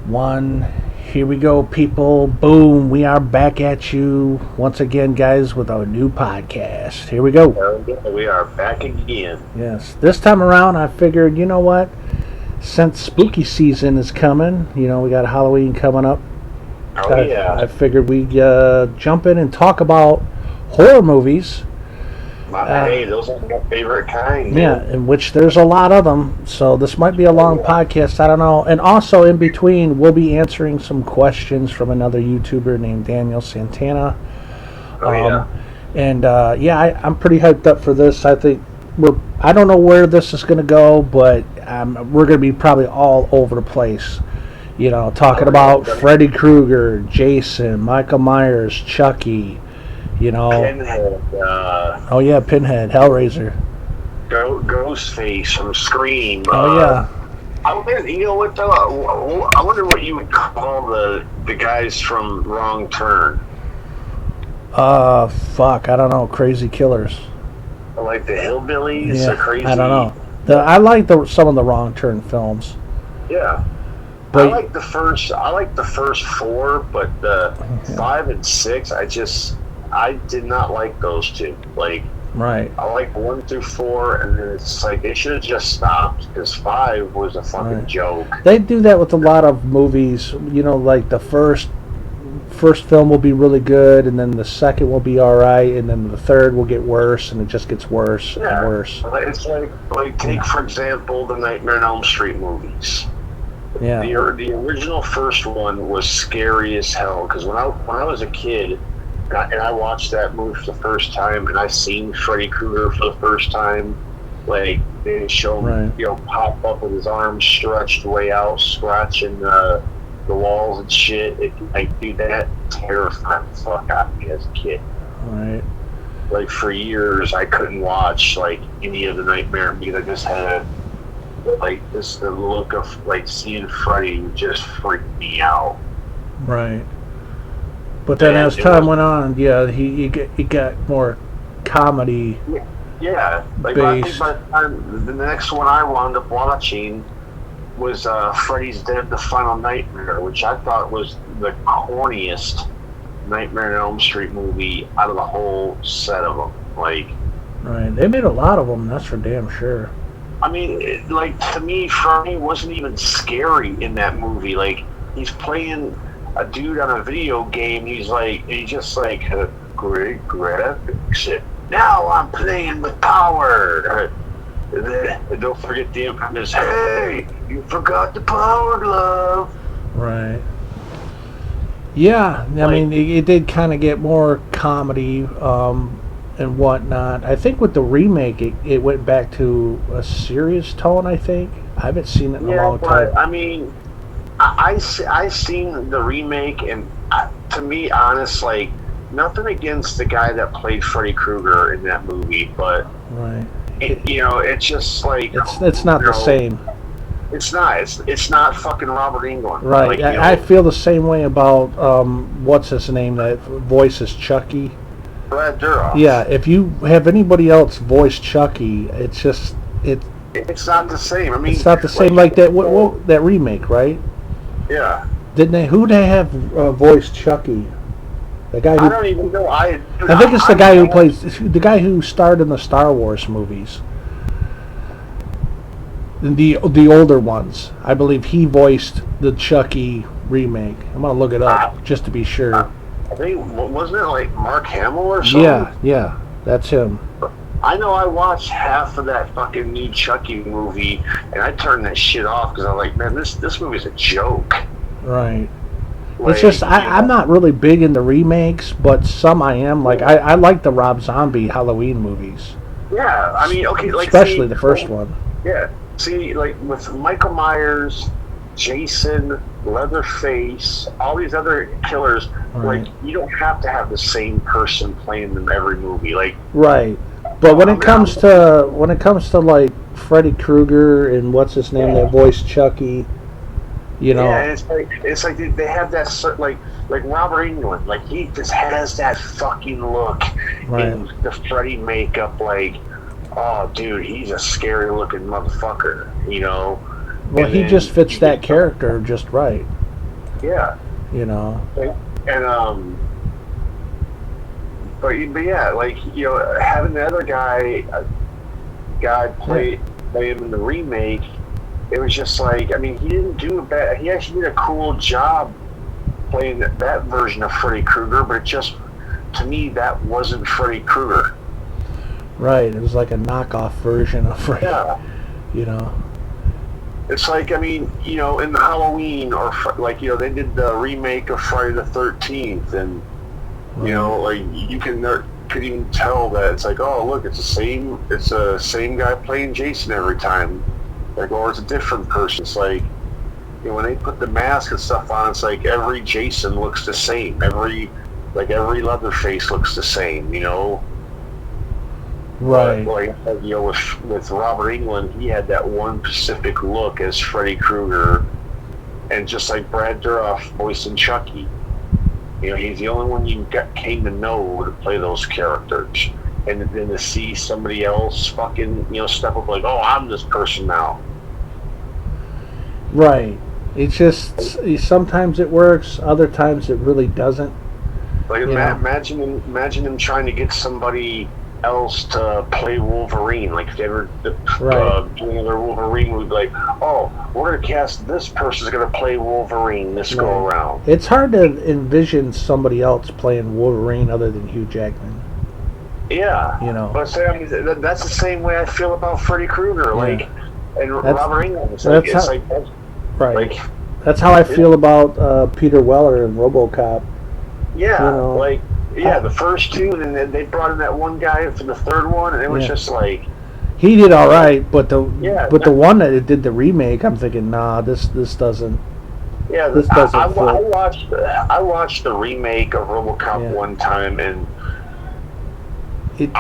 One. Here we go, people. Boom. We are back at you once again, guys, with our new podcast. Here we go. We are back again. Yes. This time around, I figured, you know what? Since spooky season is coming, we got Halloween coming up. Oh, yeah. I figured we'd jump in and talk about horror movies. Hey, those are my favorite kind. Yeah, in which there's a lot of them. So this might be a long podcast. I don't know. And also in between, we'll be answering some questions from another YouTuber named Daniel Santana. I'm pretty hyped up for this. I think I don't know where this is going to go, but we're going to be probably all over the place. Talking about Freddy Krueger, Jason, Michael Myers, Chucky. Pinhead. Pinhead, Hellraiser. Ghostface from Scream. You know what though? I wonder what you would call the guys from Wrong Turn. I don't know. Crazy killers. Like the hillbillies. Yeah, or crazy. I don't know. I like some of the Wrong Turn films. Yeah. But, I like the first four, but 5 and 6, I did not like those two. Like, right. I like 1 through 4, and then it's like they should have just stopped because 5 was a fucking joke. They do that with a lot of movies. Like the first film will be really good, and then the second will be all right, and then the third will get worse, and it just gets worse and worse. It's like take for example the Nightmare on Elm Street movies. Yeah. The original first one was scary as hell because when I was a kid. And I watched that movie for the first time, and I seen Freddy Krueger for the first time. Like they show him, pop up with his arms stretched way out, scratching the walls and shit. That terrified the fuck out of me as a kid. Right. Like for years, I couldn't watch like any of the Nightmare movies. I just had the look of like seeing Freddy just freaked me out. Right. But then as time went on, he got more comedy. Yeah, based. I think by the time the next one I wound up watching was Freddy's Dead: The Final Nightmare, which I thought was the corniest Nightmare on Elm Street movie out of the whole set of them. Like, right, they made a lot of them. That's for damn sure. I mean, to me, Freddy wasn't even scary in that movie. Like, he's playing a dude on a video game, he's just like great graphics. Now I'm playing with power. And don't forget the infamous, hey, you forgot the power glove. Right. Yeah, I mean, it did kind of get more comedy and whatnot. I think with the remake, it went back to a serious tone, I think. I haven't seen it in a long time. I mean, I seen the remake, and to me, honest, like, nothing against the guy that played Freddy Krueger in that movie, but right, it's just like it's not the same. It's not. It's not fucking Robert Englund. Right. Like, I feel the same way about what's his name that voices Chucky. Brad Dourif. Yeah. If you have anybody else voice Chucky, it's just It's not the same. I mean, it's not the same. Like that. What that remake, right? Yeah. Didn't they? Who they have voiced Chucky? The guy who, I don't even know. I think it's the guy who plays the guy who starred in the Star Wars movies. The older ones. I believe he voiced the Chucky remake. I'm gonna look it up just to be sure. I think wasn't it like Mark Hamill or something? Yeah, that's him. I know I watched half of that fucking new Chucky movie, and I turned that shit off because I'm like, man, this movie's a joke. Right. Like, it's just I'm not really big into remakes, but some I am. Like I like the Rob Zombie Halloween movies. Yeah, I mean, okay, like especially the first one. Yeah, see, like with Michael Myers, Jason, Leatherface, all these other killers, right. Like you don't have to have the same person playing them every movie, like right. But when it comes to like Freddy Krueger and what's his name that voiced Chucky, Yeah, it's like they have that like Robert Englund, like he just has that fucking look in the Freddy makeup, like, oh dude, he's a scary looking motherfucker, Well, he just fits that character just right. Yeah. You know. And but yeah, like having the other guy play him in the remake, it was just like, I mean, he didn't do a bad. He actually did a cool job playing that version of Freddy Krueger, but it just, to me, that wasn't Freddy Krueger. Right. It was like a knockoff version of Freddy. Yeah. You know. It's like, I mean, in the Halloween, or like, they did the remake of Friday the 13th, and like you could even tell that it's like, oh, look, it's the same guy playing Jason every time, like, or it's a different person. It's like, when they put the mask and stuff on, it's like every Jason looks the same, every Leatherface looks the same, Right. Like, with Robert Englund, he had that one specific look as Freddy Krueger, and just like Brad Dourif voicing Chucky, he's the only one you came to know to play those characters, and then to see somebody else fucking step up like, oh, I'm this person now. Right. It's just sometimes it works, other times it really doesn't. Like, imagine him trying to get somebody else to play Wolverine. Like, if they ever doing another Wolverine movie, like, oh, we're going to cast this person's going to play Wolverine this go around. It's hard to envision somebody else playing Wolverine other than Hugh Jackman. Yeah. But that's the same way I feel about Freddy Krueger. Like, and Robert Englund. That's how I feel about Peter Weller in RoboCop. Yeah, the first two, and then they brought in that one guy for the third one, and it was just like, he did all right, but the one that did the remake, I'm thinking, nah, this doesn't. Yeah, this doesn't. I watched the remake of RoboCop one time, and it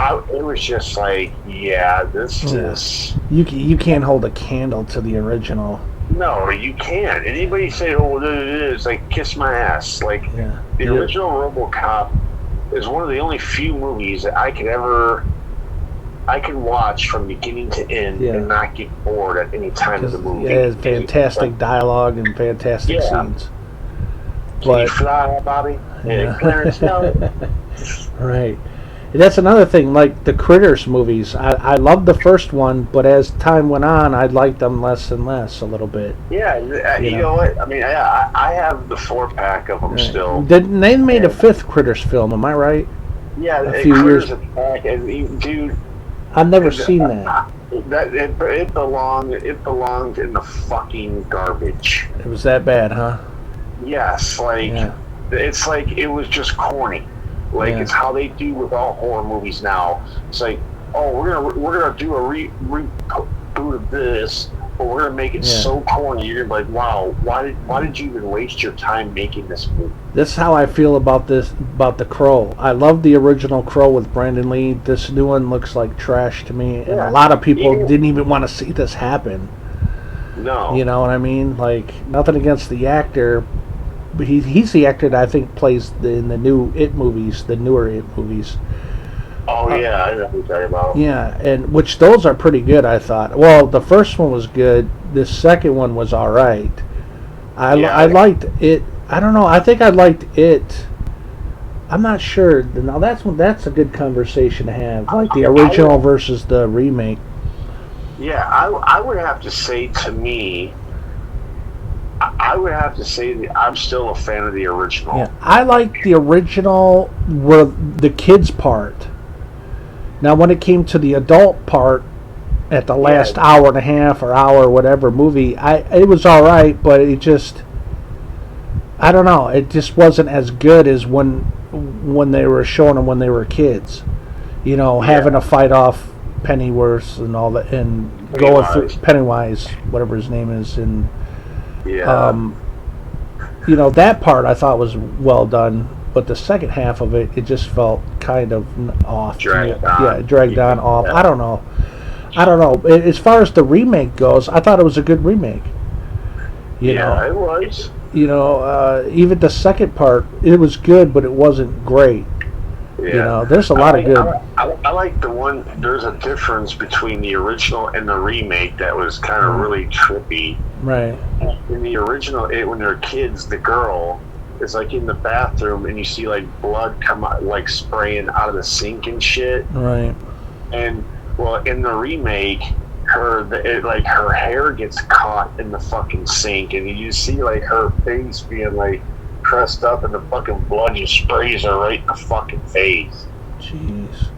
was just like, this is. You can't hold a candle to the original. No, you can't. Anybody say, oh, it is, like, kiss my ass. Like, the original RoboCop is one of the only few movies that I can watch from beginning to end and not get bored at any time of the movie. Yeah, it's fantastic dialogue and fantastic scenes. Can you fly, Bobby? Yeah, Clarence, no. Right. That's another thing, like the Critters movies. I loved the first one, but as time went on, I liked them less and less a little bit. Yeah, you know what? I mean, I have the 4-pack of them still. They made a 5th Critters film, am I right? Yeah, a few years back, and dude, I've never seen that. It belonged in the fucking garbage. It was that bad, huh? Yes, it's like it was just corny. Like, it's how they do with all horror movies now. It's like, oh, we're gonna do a reboot of this, but we're gonna make it so corny. You're gonna be like, wow, why did you even waste your time making this movie? This is how I feel about The Crow. I love the original Crow with Brandon Lee. This new one looks like trash to me, and a lot of people didn't even want to see this happen. No, you know what I mean? Like, nothing against the actor. But he's the actor that I think plays in the new It movies, the newer It movies. Oh, yeah, I know what you're talking about. Yeah, and which those are pretty good, I thought. Well, the first one was good. The second one was all right. I liked It. I don't know. I think I liked It. I'm not sure. Now, that's a good conversation to have. Like the original versus the remake. Yeah, I would have to say, to me, I would have to say that I'm still a fan of the original. Yeah, I like the original, the kids part. Now, when it came to the adult part, at the last hour and a half or hour, whatever movie, it was all right, but it just, I don't know, it just wasn't as good as when they were showing them when they were kids. Having to fight off Pennyworth and all that, and going through Pennywise, whatever his name is, and. That part I thought was well done, but the second half of it just felt kind of off. Dragged on. Yeah, dragged on, off. Yeah. I don't know. As far as the remake goes, I thought it was a good remake. It was. Even the second part, it was good, but it wasn't great. Yeah. You know, there's a lot of good. I like the one. There's a difference between the original and the remake that was kind of really trippy. Right. In the original, when they're kids, the girl is like in the bathroom, and you see like blood come out, like spraying out of the sink and shit. Right. And well, in the remake, her hair gets caught in the fucking sink, and you see like her face being like pressed up, and the fucking blood just sprays her right in the fucking face. Jeez.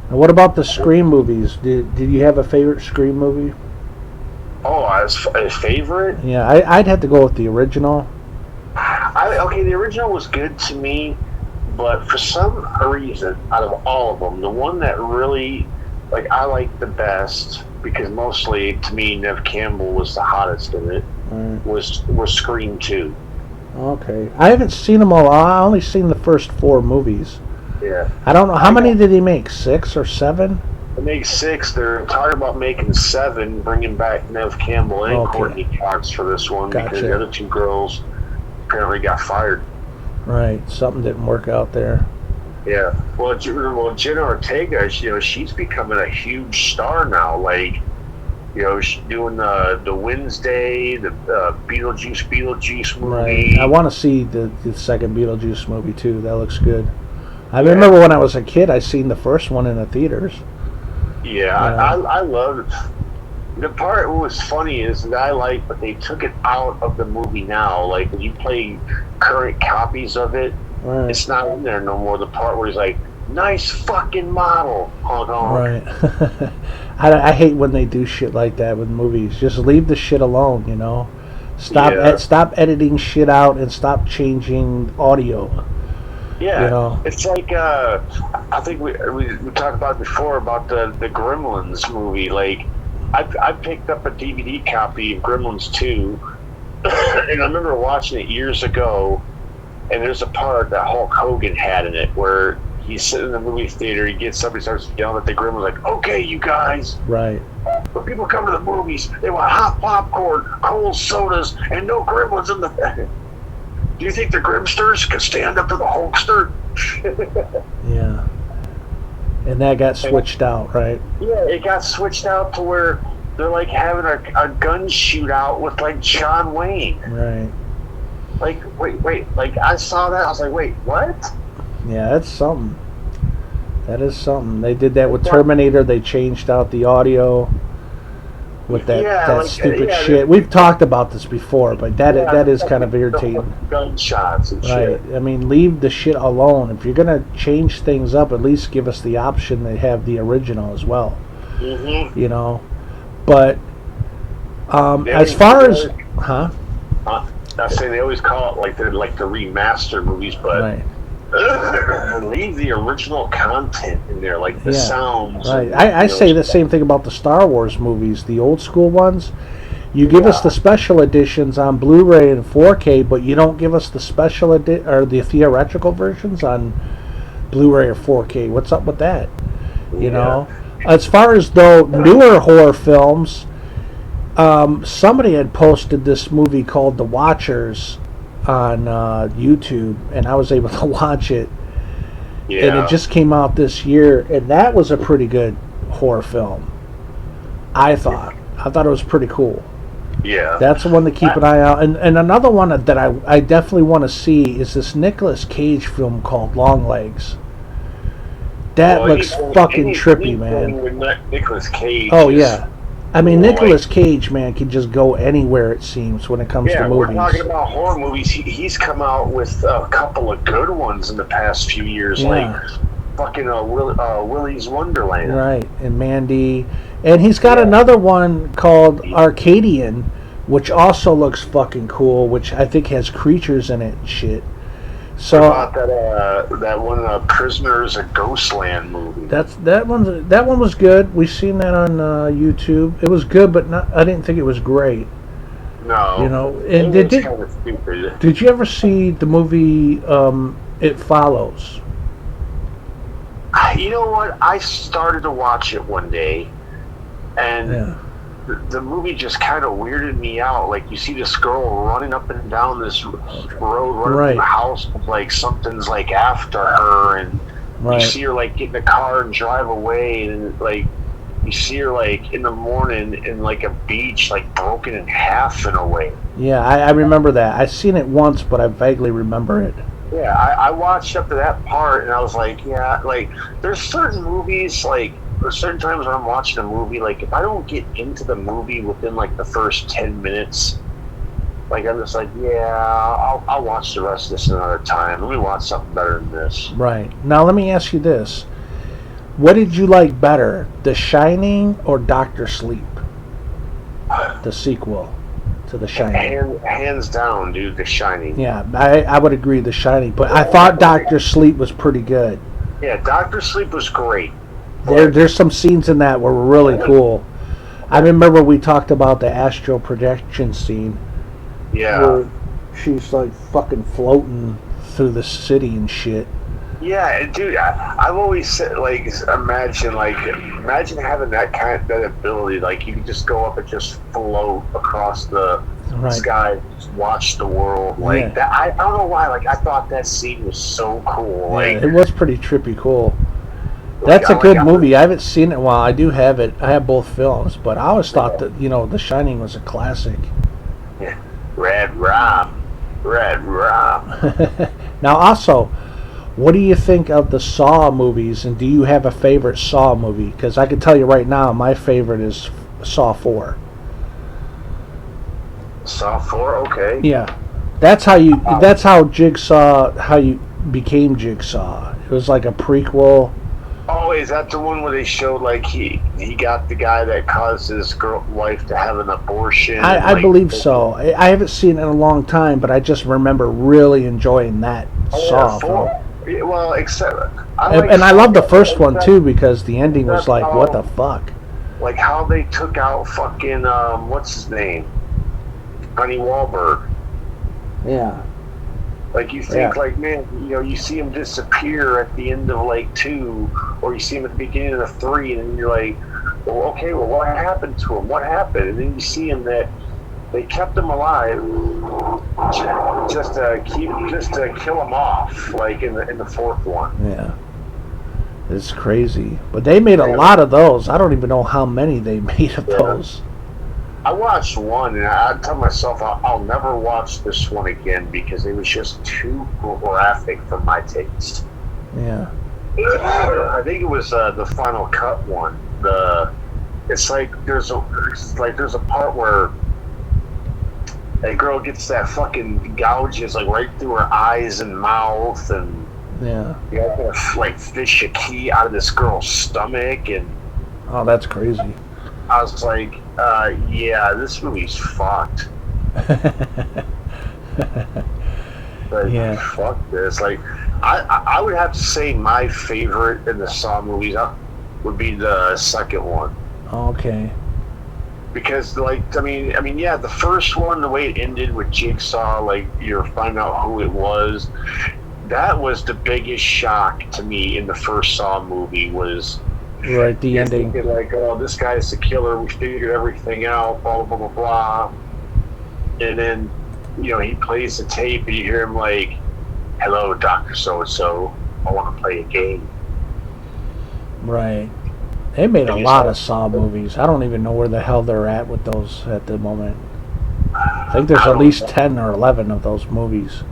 Now, what about the Scream movies? Did you have a favorite Scream movie? Oh, as a favorite? Yeah, I'd have to go with the original. Okay, the original was good to me, but for some reason, out of all of them, the one that really, like, I liked the best, because mostly, to me, Neve Campbell was the hottest in it, was Scream 2. Okay. I haven't seen them all. I only seen the first 4 movies. Yeah. I don't know. How many did he make? 6 or 7? It makes 6. They're talking about making 7, bringing back Neve Campbell and Courtney Cox for this one, because the other 2 girls apparently got fired. Right. Something didn't work out there. Yeah. Well, Jenna Ortega, she's becoming a huge star now. Like, she's doing the Wednesday, the Beetlejuice movie. Right. I want to see the second Beetlejuice movie too. That looks good. I remember when I was a kid, I seen the first one in the theaters. Yeah, I loved it. The part that was funny is that I like, but they took it out of the movie now. Like, when you play current copies of it, it's not in there no more. The part where he's like, "Nice fucking model." Hold on. Right. I hate when they do shit like that with movies. Just leave the shit alone, you know. Stop editing shit out and stop changing audio. Yeah, you know? It's like I think we talked about before about the Gremlins movie. Like, I picked up a DVD copy of Gremlins 2, and I remember watching it years ago. And there's a part that Hulk Hogan had in it where he's sitting in the movie theater, he gets up, he starts yelling at the Gremlins like, "Okay, you guys. Right. When people come to the movies, they want hot popcorn, cold sodas, and no Gremlins in the." Do you think the Grimsters could stand up to the Hulkster? Yeah. And that got switched out, right? Yeah, it got switched out to where they're like having a gun shootout with like John Wayne. Right. Like, wait, like, I saw that, I was like, wait, what? Yeah, that's something. That is something. They did that with Terminator. They changed out the audio with that stupid shit. We've talked about this before, but that is kind of irritating. Gunshots and shit. Right. I mean, leave the shit alone. If you're going to change things up, at least give us the option to have the original as well. Mm-hmm. You know? But, as far as... Huh? I say they always call it like the remaster movies, but leave the original content in there, like the sounds. Right. I say the same thing about the Star Wars movies, the old school ones. You give us the special editions on Blu-ray and 4K, but you don't give us the special or the theatrical versions on Blu-ray or 4K. What's up with that? You know, as far as though newer horror films. Somebody had posted this movie called The Watchers on YouTube, and I was able to watch it. Yeah. And it just came out this year, and that was a pretty good horror film. I thought it was pretty cool. Yeah. That's the one to keep an eye out. And another one that I definitely want to see is this Nicolas Cage film called Longlegs. That looks fucking trippy, man. With Nicolas Cage. Oh, yeah. I mean, Nicolas Cage, man, can just go anywhere, it seems, when it comes to movies. Yeah, we're talking about horror movies. He's come out with a couple of good ones in the past few years, like fucking Willy's Wonderland. Right, and Mandy. And he's got another one called Arcadian, which also looks fucking cool, which I think has creatures in it and shit. So what about that one Prisoners of Ghostland movie? That one was good. We've seen that on YouTube. It was good, but I didn't think it was great. No, you know. And it was kind of stupid. Did you ever see the movie It Follows? You know what? I started to watch it one day, and the movie just kind of weirded me out. Like, you see this girl running up and down this road, running through the house, like something's like after her, and Right. You see her like get in the car and drive away, and like you see her like in the morning in like a beach, like broken in half in a way. Yeah, I remember that. I've seen it once, but I vaguely remember it. Yeah, I watched up to that part, and I was like, yeah, like there's certain movies, like there's certain times when I'm watching a movie, like if I don't get into the movie within like the first 10 minutes, like I'm just like, yeah, I'll watch the rest of this another time. Let me watch something better than this. Right. Now let me ask you this. What did you like better, The Shining or Doctor Sleep? The sequel to The Shining. Hands down, dude, The Shining. Yeah, I would agree The Shining, but I thought Doctor Sleep was pretty good. Yeah, Doctor Sleep was great. There's some scenes in that were really cool. I remember we talked about the astral projection scene. Yeah. Where she's like fucking floating through the city and shit. Yeah, and dude, I've always said, like, imagine having that ability. Like, you can just go up and just float across the sky, just watch the world. Like that. I don't know why. Like, I thought that scene was so cool. Like, it was pretty trippy cool. That's a good movie. I haven't seen it in a while. I do have it. I have both films, but I always thought that The Shining was a classic. Yeah, Red Rum. Now, also, what do you think of the Saw movies, and do you have a favorite Saw movie? Because I can tell you right now, my favorite is Saw 4. Saw 4, okay. Yeah, that's how Jigsaw, how you became Jigsaw. It was like a prequel. Oh, is that the one where they showed like he got the guy that caused his wife to have an abortion? I believe so. I haven't seen it in a long time, but I just remember really enjoying that Saw film. Well, except I love the first one too, because the ending was like, what the fuck? Like how they took out fucking what's his name, Honey Wahlberg. Yeah. Like you think, like, man, you see him disappear at the end of like 2, or you see him at the beginning of 3, and then you're like, well, okay, well, what happened to him? What happened? And then you see him that they kept him alive just to kill him off, like in the 4th one. Yeah. It's crazy, but they made a lot of those. I don't even know how many they made of those. I watched one, and I tell myself I'll never watch this one again because it was just too graphic for my taste. Yeah. I think it was the Final Cut one. It's like there's a part where a girl gets that fucking gouges like right through her eyes and mouth, and you have to like fish a key out of this girl's stomach, and oh, that's crazy. I was like, yeah, this movie's fucked. Like, fuck this. Like, I would have to say my favorite in the Saw movies would be the second one. Okay. Because, like, I mean, yeah, the first one, the way it ended with Jigsaw, like, you're finding out who it was. That was the biggest shock to me in the first Saw movie was... Right, the ending. Thinking like, oh, this guy's the killer. We figured everything out. Blah blah blah blah blah. And then, he plays the tape, and you hear him like, "Hello, Dr. So and So. I want to play a game." Right. They made a lot of Saw movies. I don't even know where the hell they're at with those at the moment. I think there's at least 10 or 11 of those movies.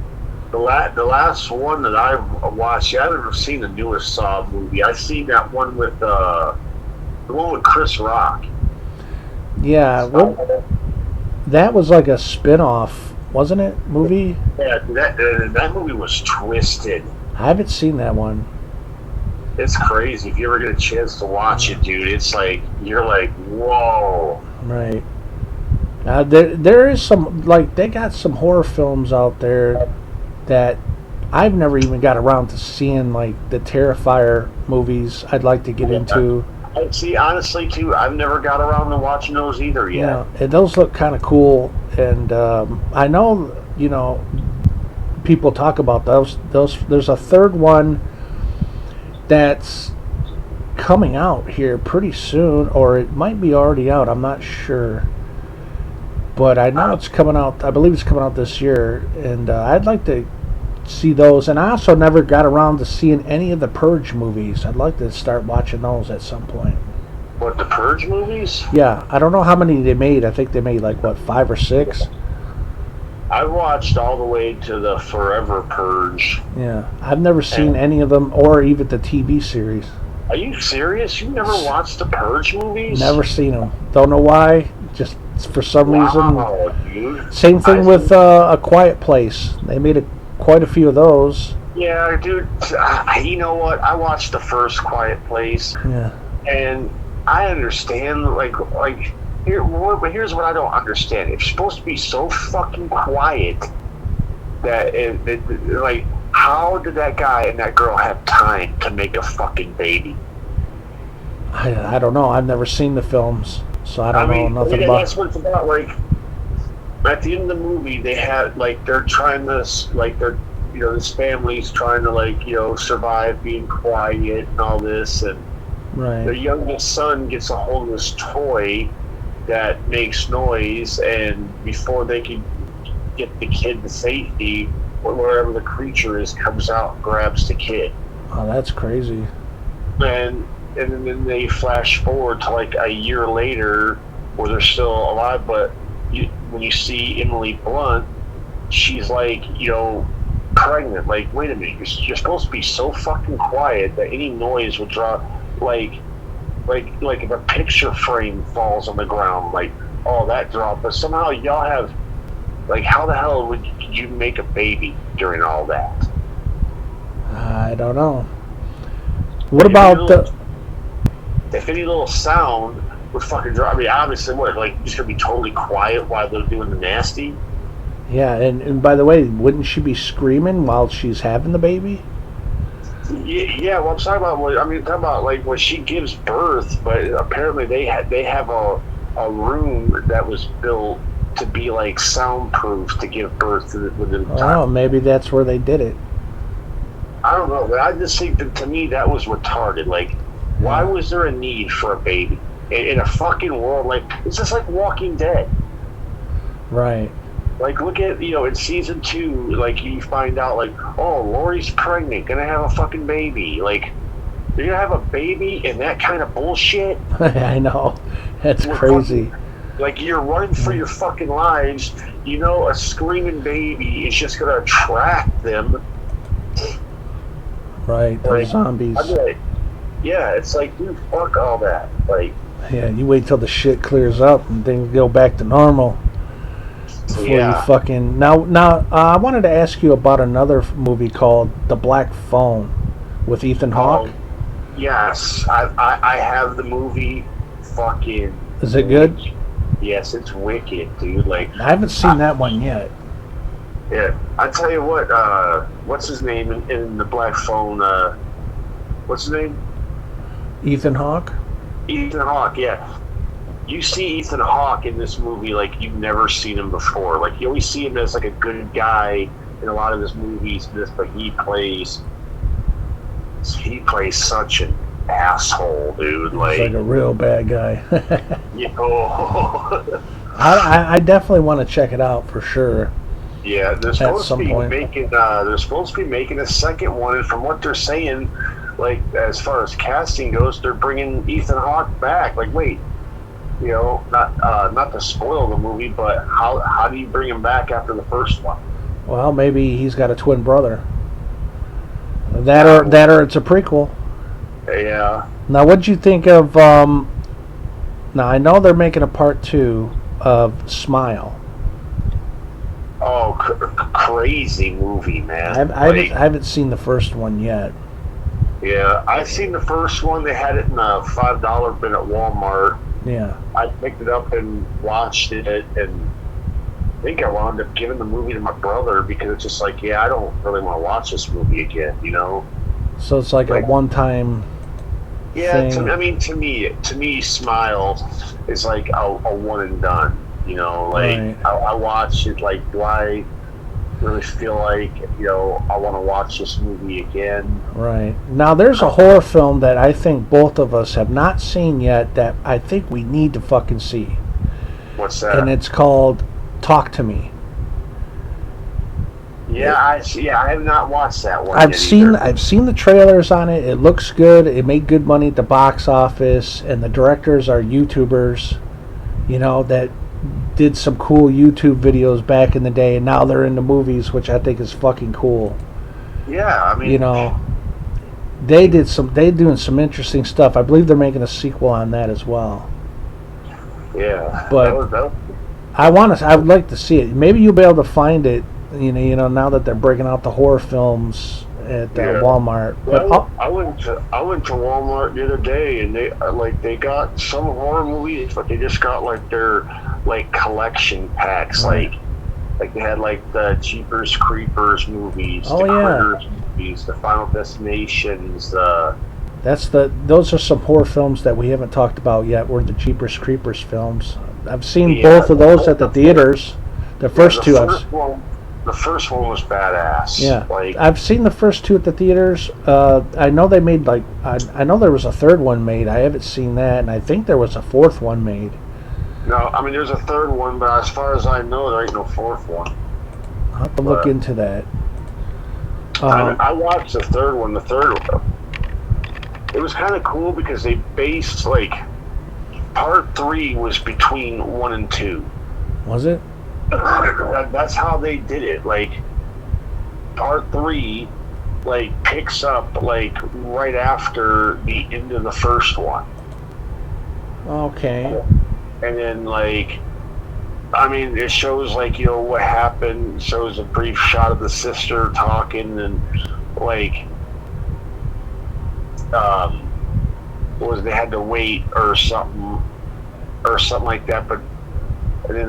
The last one that I've watched, I've never seen the newest Saw movie. I've seen that one with the one with Chris Rock. Yeah, well, that was like a spin-off, wasn't it? Movie. Yeah, that movie was twisted. I haven't seen that one. It's crazy. If you ever get a chance to watch it, dude, it's like you're like, whoa. Right. There is some, like, they got some horror films out there that I've never even got around to seeing, like the Terrifier movies. I'd like to get into. See, honestly, too, I've never got around to watching those either yet. Yeah, and those look kind of cool, and I know, people talk about those. There's a third one that's coming out here pretty soon, or it might be already out. I'm not sure. But I know it's coming out. I believe it's coming out this year, and I'd like to see those, and I also never got around to seeing any of the Purge movies. I'd like to start watching those at some point. What, the Purge movies? Yeah, I don't know how many they made. I think they made like what, 5 or 6. I watched all the way to the Forever Purge. Yeah, I've never seen any of them, or even the TV series. Are you serious? You never watched the Purge movies? Never seen them. Don't know why. Just for some Wow, reason. dude. Same thing with A Quiet Place. They made quite a few of those. Yeah, dude. You know what? I watched the first Quiet Place, Yeah. and I understand. Here's what I don't understand. It's supposed to be so fucking quiet that like, how did that guy and that girl have time to make a fucking baby? I don't know. I've never seen the films, so I don't know nothing about. That's what it's about. Like, at the end of the movie, they had like they're trying to this family's trying to survive being quiet and all this, and Right. their youngest son gets a hold of this toy that makes noise, and before they can get the kid to safety, wherever the creature is comes out and grabs the kid. Oh, that's crazy. And then they flash forward to like a year later where they're still alive, but when you see Emily Blunt, she's like, pregnant. Like, wait a minute, you're supposed to be so fucking quiet that any noise would draw, like if a picture frame falls on the ground, like, oh, that dropped. But somehow y'all have, like, how the hell would you make a baby during all that? I don't know. What about if any little sound would fucking drop? I mean, obviously, what, like, you're just gonna be totally quiet while they're doing the nasty? Yeah, and by the way, wouldn't she be screaming while she's having the baby? Yeah, well, I'm talking about like when she gives birth, but apparently they have a room that was built to be like soundproof to give birth to within time. Oh, maybe that's where they did it. I don't know, but I just think that, to me, that was retarded. Like, why was there a need for a baby in a fucking world like it's just like Walking Dead? Right. Like, look at, in season 2, like, you find out, like, oh, Lori's pregnant, gonna have a fucking baby. Like, you're gonna have a baby and that kind of bullshit? I know. That's crazy. Like, you're running for your fucking lives. A screaming baby is just gonna attract them. Right, those zombies. Yeah, it's like, dude, fuck all that. Like, yeah, you wait till the shit clears up and things go back to normal. Before you fucking now. I wanted to ask you about another movie called The Black Phone with Ethan Hawke. Yes, I have the movie. Fucking. Is it good? Yes, it's wicked, dude. Like, I haven't seen that one yet. Yeah, I tell you what. What's his name in The Black Phone? What's his name? Ethan Hawke. Ethan Hawke. Yeah. You see Ethan Hawke in this movie like you've never seen him before. Like, you always see him as like a good guy in a lot of his movies, but he plays such an asshole, dude. Like a real bad guy. know. I definitely want to check it out for sure. Yeah, they're supposed to be making a second one, and from what they're saying, like, as far as casting goes, they're bringing Ethan Hawke back. Like, wait. Not to spoil the movie, but how do you bring him back after the first one? Well, maybe he's got a twin brother. That or it's a prequel. Yeah. Now, what'd you think of? Now I know they're making a part 2 of Smile. Oh, crazy movie, man! I haven't seen the first one yet. Yeah, I've seen the first one. They had it in a $5 bin at Walmart. Yeah. I picked it up and watched it, and I think I wound up giving the movie to my brother because it's just like, I don't really want to watch this movie again, So it's like a one-time. Yeah, thing. to me, Smile is like a one and done. Right. I watch it. Like, do I really feel like I want to watch this movie again? Right. Now there's a horror film that I think both of us have not seen yet that I think we need to fucking see. What's that? And it's called Talk to Me. Yeah, I have not watched that one I've yet seen either. I've seen the trailers on it. It looks good. It made good money at the box office, and the directors are YouTubers, that did some cool YouTube videos back in the day, and now they're in the movies, which I think is fucking cool. Yeah, I You mean, know, they doing some interesting stuff. I believe they're making a sequel on that as well. yeah, But that was I would like to see it. Maybe you'll be able to find it. Now that they're breaking out the horror films at yeah. Walmart. But Well, I went to Walmart the other day, and they got some horror movies, but they just got like their like collection packs, Right. like they had like the Jeepers Creepers movies, Oh, the yeah. Critters movies, the Final Destinations. Those are some horror films that we haven't talked about yet. Were the Jeepers Creepers films. I've seen Yeah. both of those at the theaters. The first two. The first one was badass. Yeah, Like, I've seen the first two at the theaters. I know they made I know there was a third one made. I haven't seen that, and I think there was a fourth one made. no, I mean there's a third one, but as far as I know, there ain't no fourth one. I'll have to look But- into that. I watched the third one. The third one, it was kind of cool because they based like part 3 was between 1 and 2. Was it? That's how they did it. Like part 3, like picks up like right after the end of the first one, Okay. and then like, I mean, it shows like what happened. Shows a brief shot of the sister talking, and like, what was they had to wait or something like that. But and then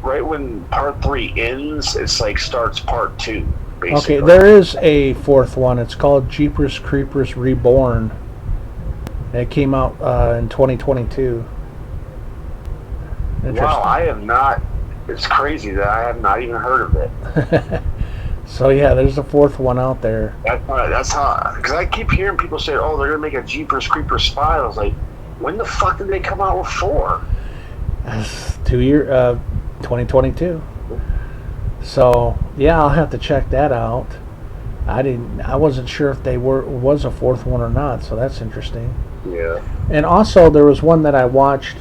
right when part 3 ends, it's like starts part 2. Basically. Okay, there is a fourth one. It's called Jeepers Creepers Reborn. It came out in 2022. Wow, I have not. It's crazy that I have not even heard of it. So yeah, there's a fourth one out there. That's how. Because I keep hearing people say, "Oh, they're gonna make a Jeepers Creepers 5." I was like, when the fuck did they come out with 4? 2022. So yeah, I'll have to check that out. I wasn't sure if was a fourth one or not, so that's interesting. Yeah. And also there was one that I watched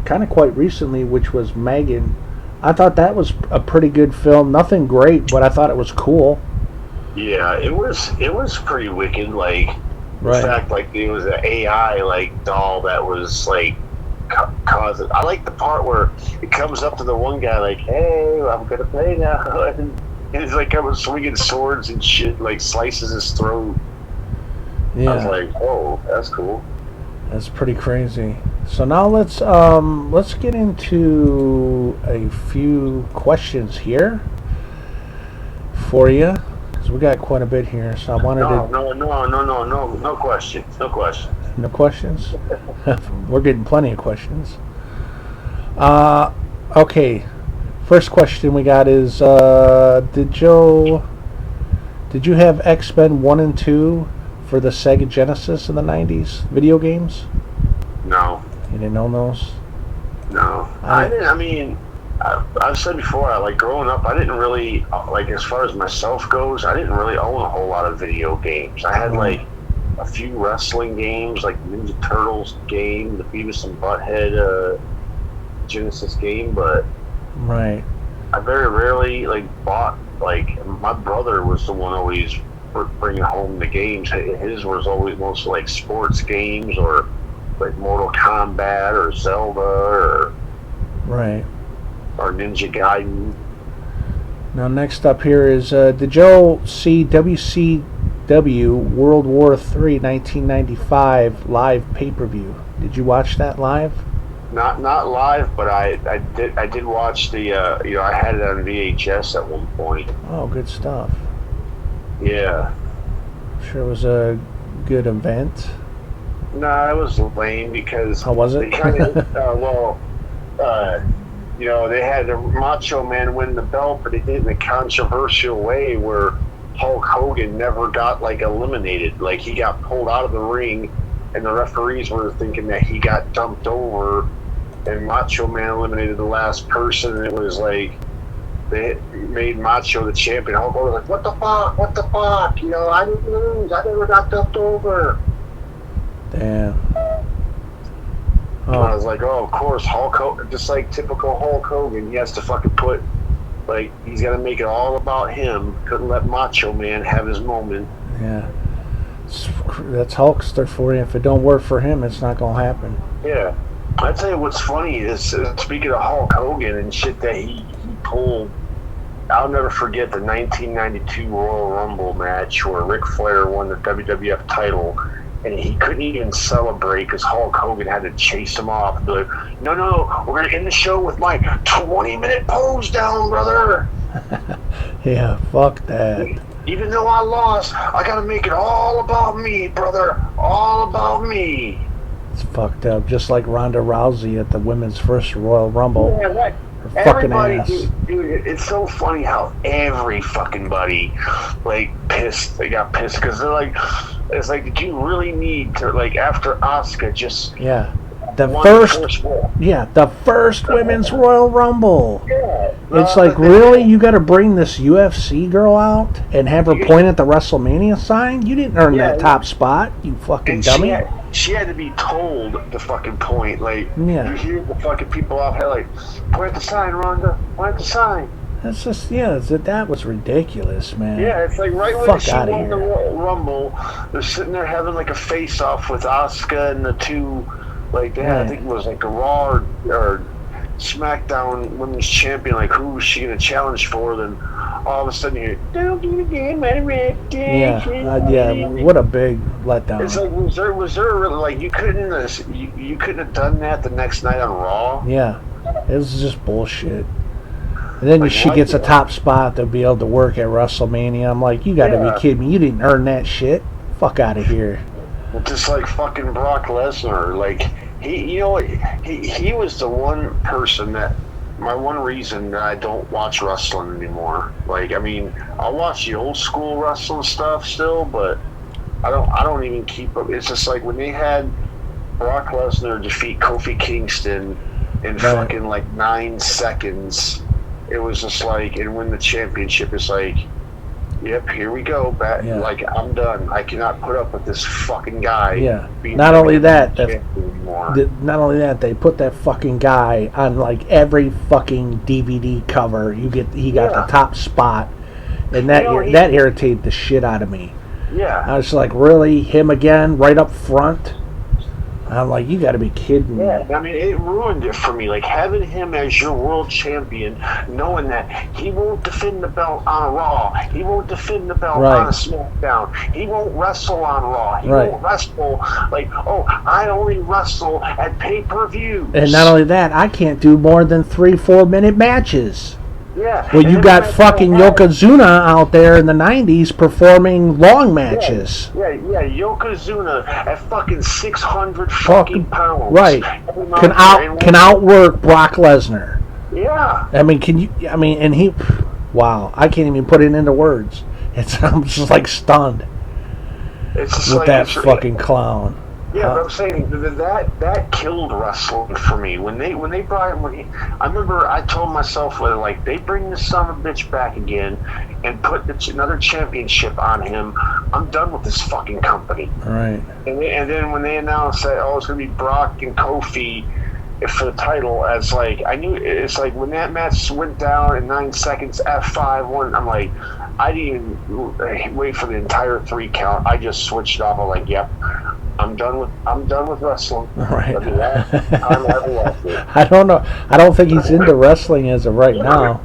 kind of quite recently, which was Megan. I thought that was a pretty good film. Nothing great, but I thought it was cool. Yeah, it was pretty wicked. Like, Right. in fact, like there was an AI like doll that was like causing. I like the part where it comes up to the one guy like, "Hey, I'm gonna play now," and he's like swinging swords and shit, like slices his throat. I was Yeah, like, "Whoa, that's cool." that's pretty crazy. So now let's get into a few questions here for you, because we got quite a bit here. So I wanted No, to. no questions, no questions. No questions? We're getting plenty of questions. Okay. First question we got is, did you have X-Men 1 and 2 for the Sega Genesis in the 90s video games? No, You didn't own those? no. I didn't. I mean, I've said before, like growing up, I didn't really like as far as myself goes. I didn't really own a whole lot of video games. I had like a few wrestling games, like Ninja Turtles game, the Beavis and Butthead Genesis game, but Right. I very rarely like bought. Like my brother was the one always bringing home the games. His was always mostly like sports games or like Mortal Kombat or Zelda Right. or Ninja Gaiden. Now next up here is, did Joe see WCW World War III 1995 live pay-per-view? Did you watch that live? Not live, but I did watch the I had it on VHS at one point. Oh, good stuff. Yeah. Sure was a good event. No, it was lame because How was it? they kind of they had the Macho Man win the belt, but they did it in a controversial way where Hulk Hogan never got like eliminated. Like he got pulled out of the ring, and the referees were thinking that he got dumped over, and Macho Man eliminated the last person, and it was like they made Macho the champion. Hulk Hogan was like, what the fuck? What the fuck? You know, I didn't lose. I never got dumped over. Damn. And I was like, oh, of course, Hulk Hogan, just like typical Hulk Hogan, he has to fucking put, like, he's got to make it all about him. Couldn't let Macho Man have his moment. Yeah. That's Hulkster for you. If it don't work for him, it's not going to happen. Yeah. I tell you what's funny is, speaking of Hulk Hogan and shit that he pulled, I'll never forget the 1992 Royal Rumble match where Ric Flair won the WWF title, and he couldn't even celebrate because Hulk Hogan had to chase him off and be like, no, we're going to end the show with my 20-minute pose down, brother. Yeah, fuck that. Even though I lost, I got to make it all about me, brother. All about me. It's fucked up. Just like Ronda Rousey at the women's first Royal Rumble. Yeah, right. Her fucking Everybody, ass. dude, it's so funny how every fucking buddy, like, they got pissed because they're like, it's like, did you really need to, like, after Asuka just Yeah. The won first, War? yeah, the first women's Royal Rumble. Yeah. It's like, really? You got to bring this UFC girl out and have her point at the WrestleMania sign? You didn't earn that top spot, you fucking And dummy. she had to be told the fucking point. Like, Yeah. you hear the fucking people out here like, point at the sign, Rhonda. Point at the sign. That's just, that was ridiculous, man. Yeah, it's like right when Fuck she outta won the here. Royal Rumble, they're sitting there having like a face-off with Asuka and the two, like, they had, I Right. think it was like a Raw or SmackDown Women's Champion, like, who was she going to challenge for? Then all of a sudden you're, don't do it again, my red dick. Yeah, what a big letdown. It's like, was there really, like, you couldn't have done that the next night on Raw? Yeah, it was just bullshit. And then Like, she why gets a do that? top spot to be able to work at WrestleMania. I'm like, you got to Yeah. be kidding me. You didn't earn that shit. Fuck out of here. Just like fucking Brock Lesnar, like he was the one person that my one reason that I don't watch wrestling anymore. Like, I mean, I'll watch the old school wrestling stuff still, but I don't even keep up. It's just like when they had Brock Lesnar defeat Kofi Kingston in fucking like 9 seconds, it was just like, and win the championship. It's like, yep, here we go. Like, I'm done. I cannot put up with this fucking guy. Yeah. being Not only the that, champion anymore. not only that, they put that fucking guy on like every fucking DVD cover. He got Yeah. the top spot, and that You know, that irritated the shit out of me. Yeah. I was like, really, him again, right up front? I'm like, you got to be kidding me. Yeah, I mean, it ruined it for me. Like, having him as your world champion, knowing that he won't defend the belt on Raw, he won't defend the belt Right. on a SmackDown, he won't wrestle on Raw, he Right. won't wrestle, like, oh, I only wrestle at pay-per-views. And not only that, I can't do more than 3-4 minute matches. Yeah. Well, And you then got when I fucking go out- Yokozuna out there in the 90s performing long matches. Yeah, Yokozuna at fucking 600 Fucking- fucking pounds. right. Came Can there and can outwork Brock Lesnar. Yeah. I mean, and he, wow, I can't even put it into words. I'm just like stunned It's just with like, that it's- fucking clown. Yeah, but I'm saying that killed wrestling for me. When they brought him, I remember I told myself, well, like, they bring this son of a bitch back again and put another championship on him, I'm done with this fucking company. Right. And then when they announced that, oh, it's gonna be Brock and Kofi for the title, as like, I knew, it's like when that match went down in 9 seconds, F5-1, I'm like, I didn't even wait for the entire 3 count. I just switched off. I'm like, yep. I'm done with wrestling. Right. I'll do that. I'm ever watch it. I don't know. I don't think he's into wrestling as of right now.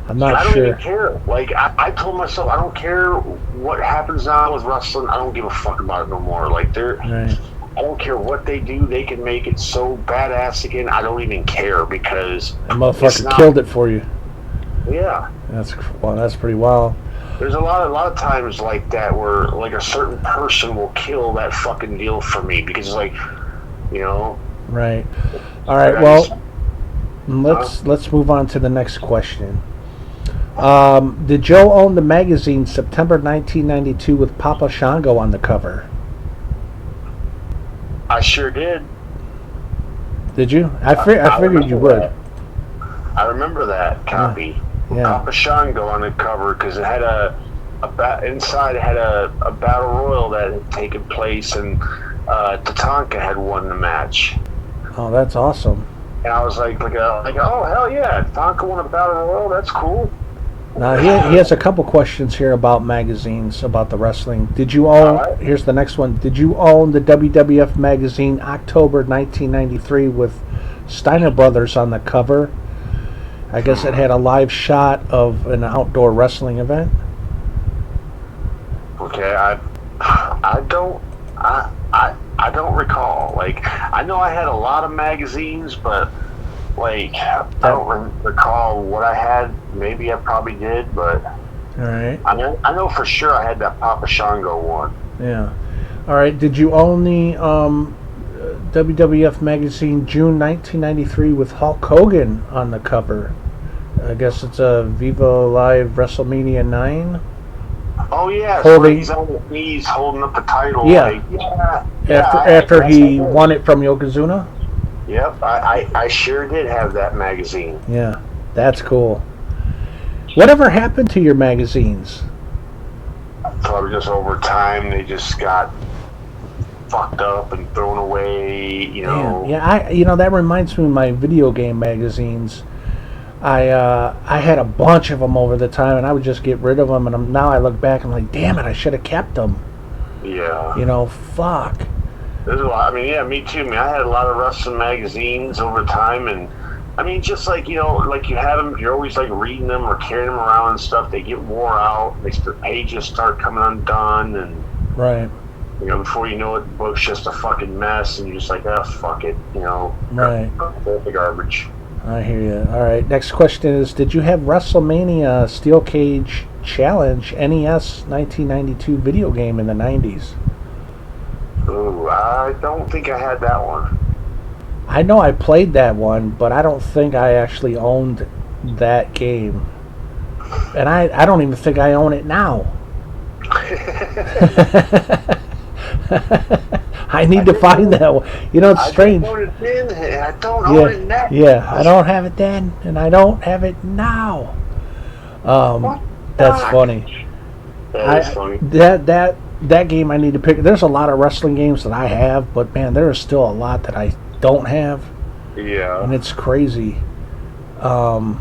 I'm not I don't sure. even care. Like, I told myself, I don't care what happens now with wrestling. I don't give a fuck about it no more. Like, Right. I don't care what they do. They can make it so badass again. I don't even care because The it's motherfucker not- killed it for you. Yeah. That's pretty wild. There's a lot of times like that where like a certain person will kill that fucking deal for me because it's like, you know. Right. All right. Well, let's move on to the next question. Did Joe own the magazine September 1992 with Papa Shango on the cover? I sure did. Did you? I figured you would. I remember that copy. Yeah. Papa Shango on the cover because it had inside it had a battle royal that had taken place, and Tatanka had won the match. Oh, that's awesome. And I was like, oh hell yeah, Tatanka won a battle royal. That's cool. Now he has a couple questions here about magazines, about the wrestling. Did you own? All right. Here's the next one. Did you own the WWF magazine October 1993 with Steiner Brothers on the cover? I guess it had a live shot of an outdoor wrestling event. Okay, I don't recall. Like, I know I had a lot of magazines, but like I don't recall what I had. Maybe I probably did, but All right. I know for sure I had that Papa Shango one. Yeah. All right. Did you own the WWF magazine June 1993 with Hulk Hogan on the cover? I guess it's a Viva Live WrestleMania 9. Oh yeah, Holding- so he's on his knees holding up the title. Yeah. Like, yeah. After he I did. won it from Yokozuna? Yep, I sure did have that magazine. Yeah. That's cool. Whatever happened to your magazines? Probably just over time they just got fucked up and thrown away. You know. Yeah, that reminds me of my video game magazines. I had a bunch of them over the time, and I would just get rid of them. And now I look back, and I'm like, damn it, I should have kept them. Yeah. Fuck. There's a lot. I mean, yeah, me too. I mean, I had a lot of wrestling magazines over time, and I mean, just like like you have them, you're always like reading them or carrying them around and stuff. They get wore out. The pages start coming undone, and Right. before you know it, the book's just a fucking mess, and you're just like, oh fuck it, Right. throw the garbage. I hear you. All right. Next question is: did you have WrestleMania Steel Cage Challenge NES 1992 video game in the 90s? Ooh, I don't think I had that one. I know I played that one, but I don't think I actually owned that game. And I don't even think I own it now. I need to find that one. It's strange. I don't own it then, and I don't own it now. Yeah, I don't have it then, and I don't have it now. That's funny. That is funny. That game I need to pick. There's a lot of wrestling games that I have, but man, there is still a lot that I don't have, Yeah. and it's crazy. All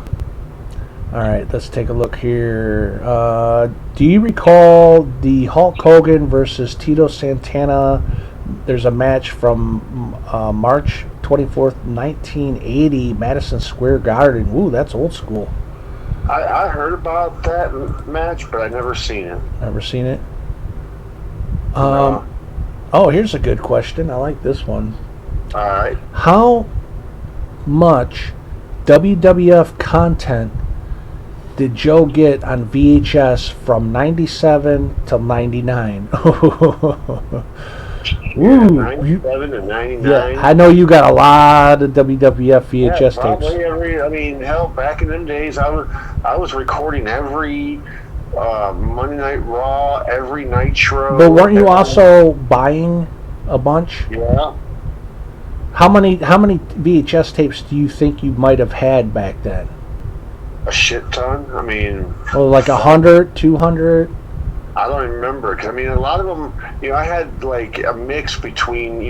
right, let's take a look here. Do you recall the Hulk Hogan versus Tito Santana? There's a match from March 24th, 1980, Madison Square Garden. Ooh, that's old school. I heard about that match, but I never seen it. Never seen it? No. Oh, here's a good question. I like this one. All right. How much WWF content did Joe get on VHS from 97 till 99? Ooh, 97 and 99. yeah, I know you got a lot of WWF VHS Yeah, probably tapes. hell, back in them days, I was recording every Monday Night Raw, every Nitro. But weren't you also buying a bunch? Yeah. How many VHS tapes do you think you might have had back then? A shit ton. I mean, Oh, like 100, 200? I don't even remember. 'Cause, I mean, a lot of them, I had like a mix between,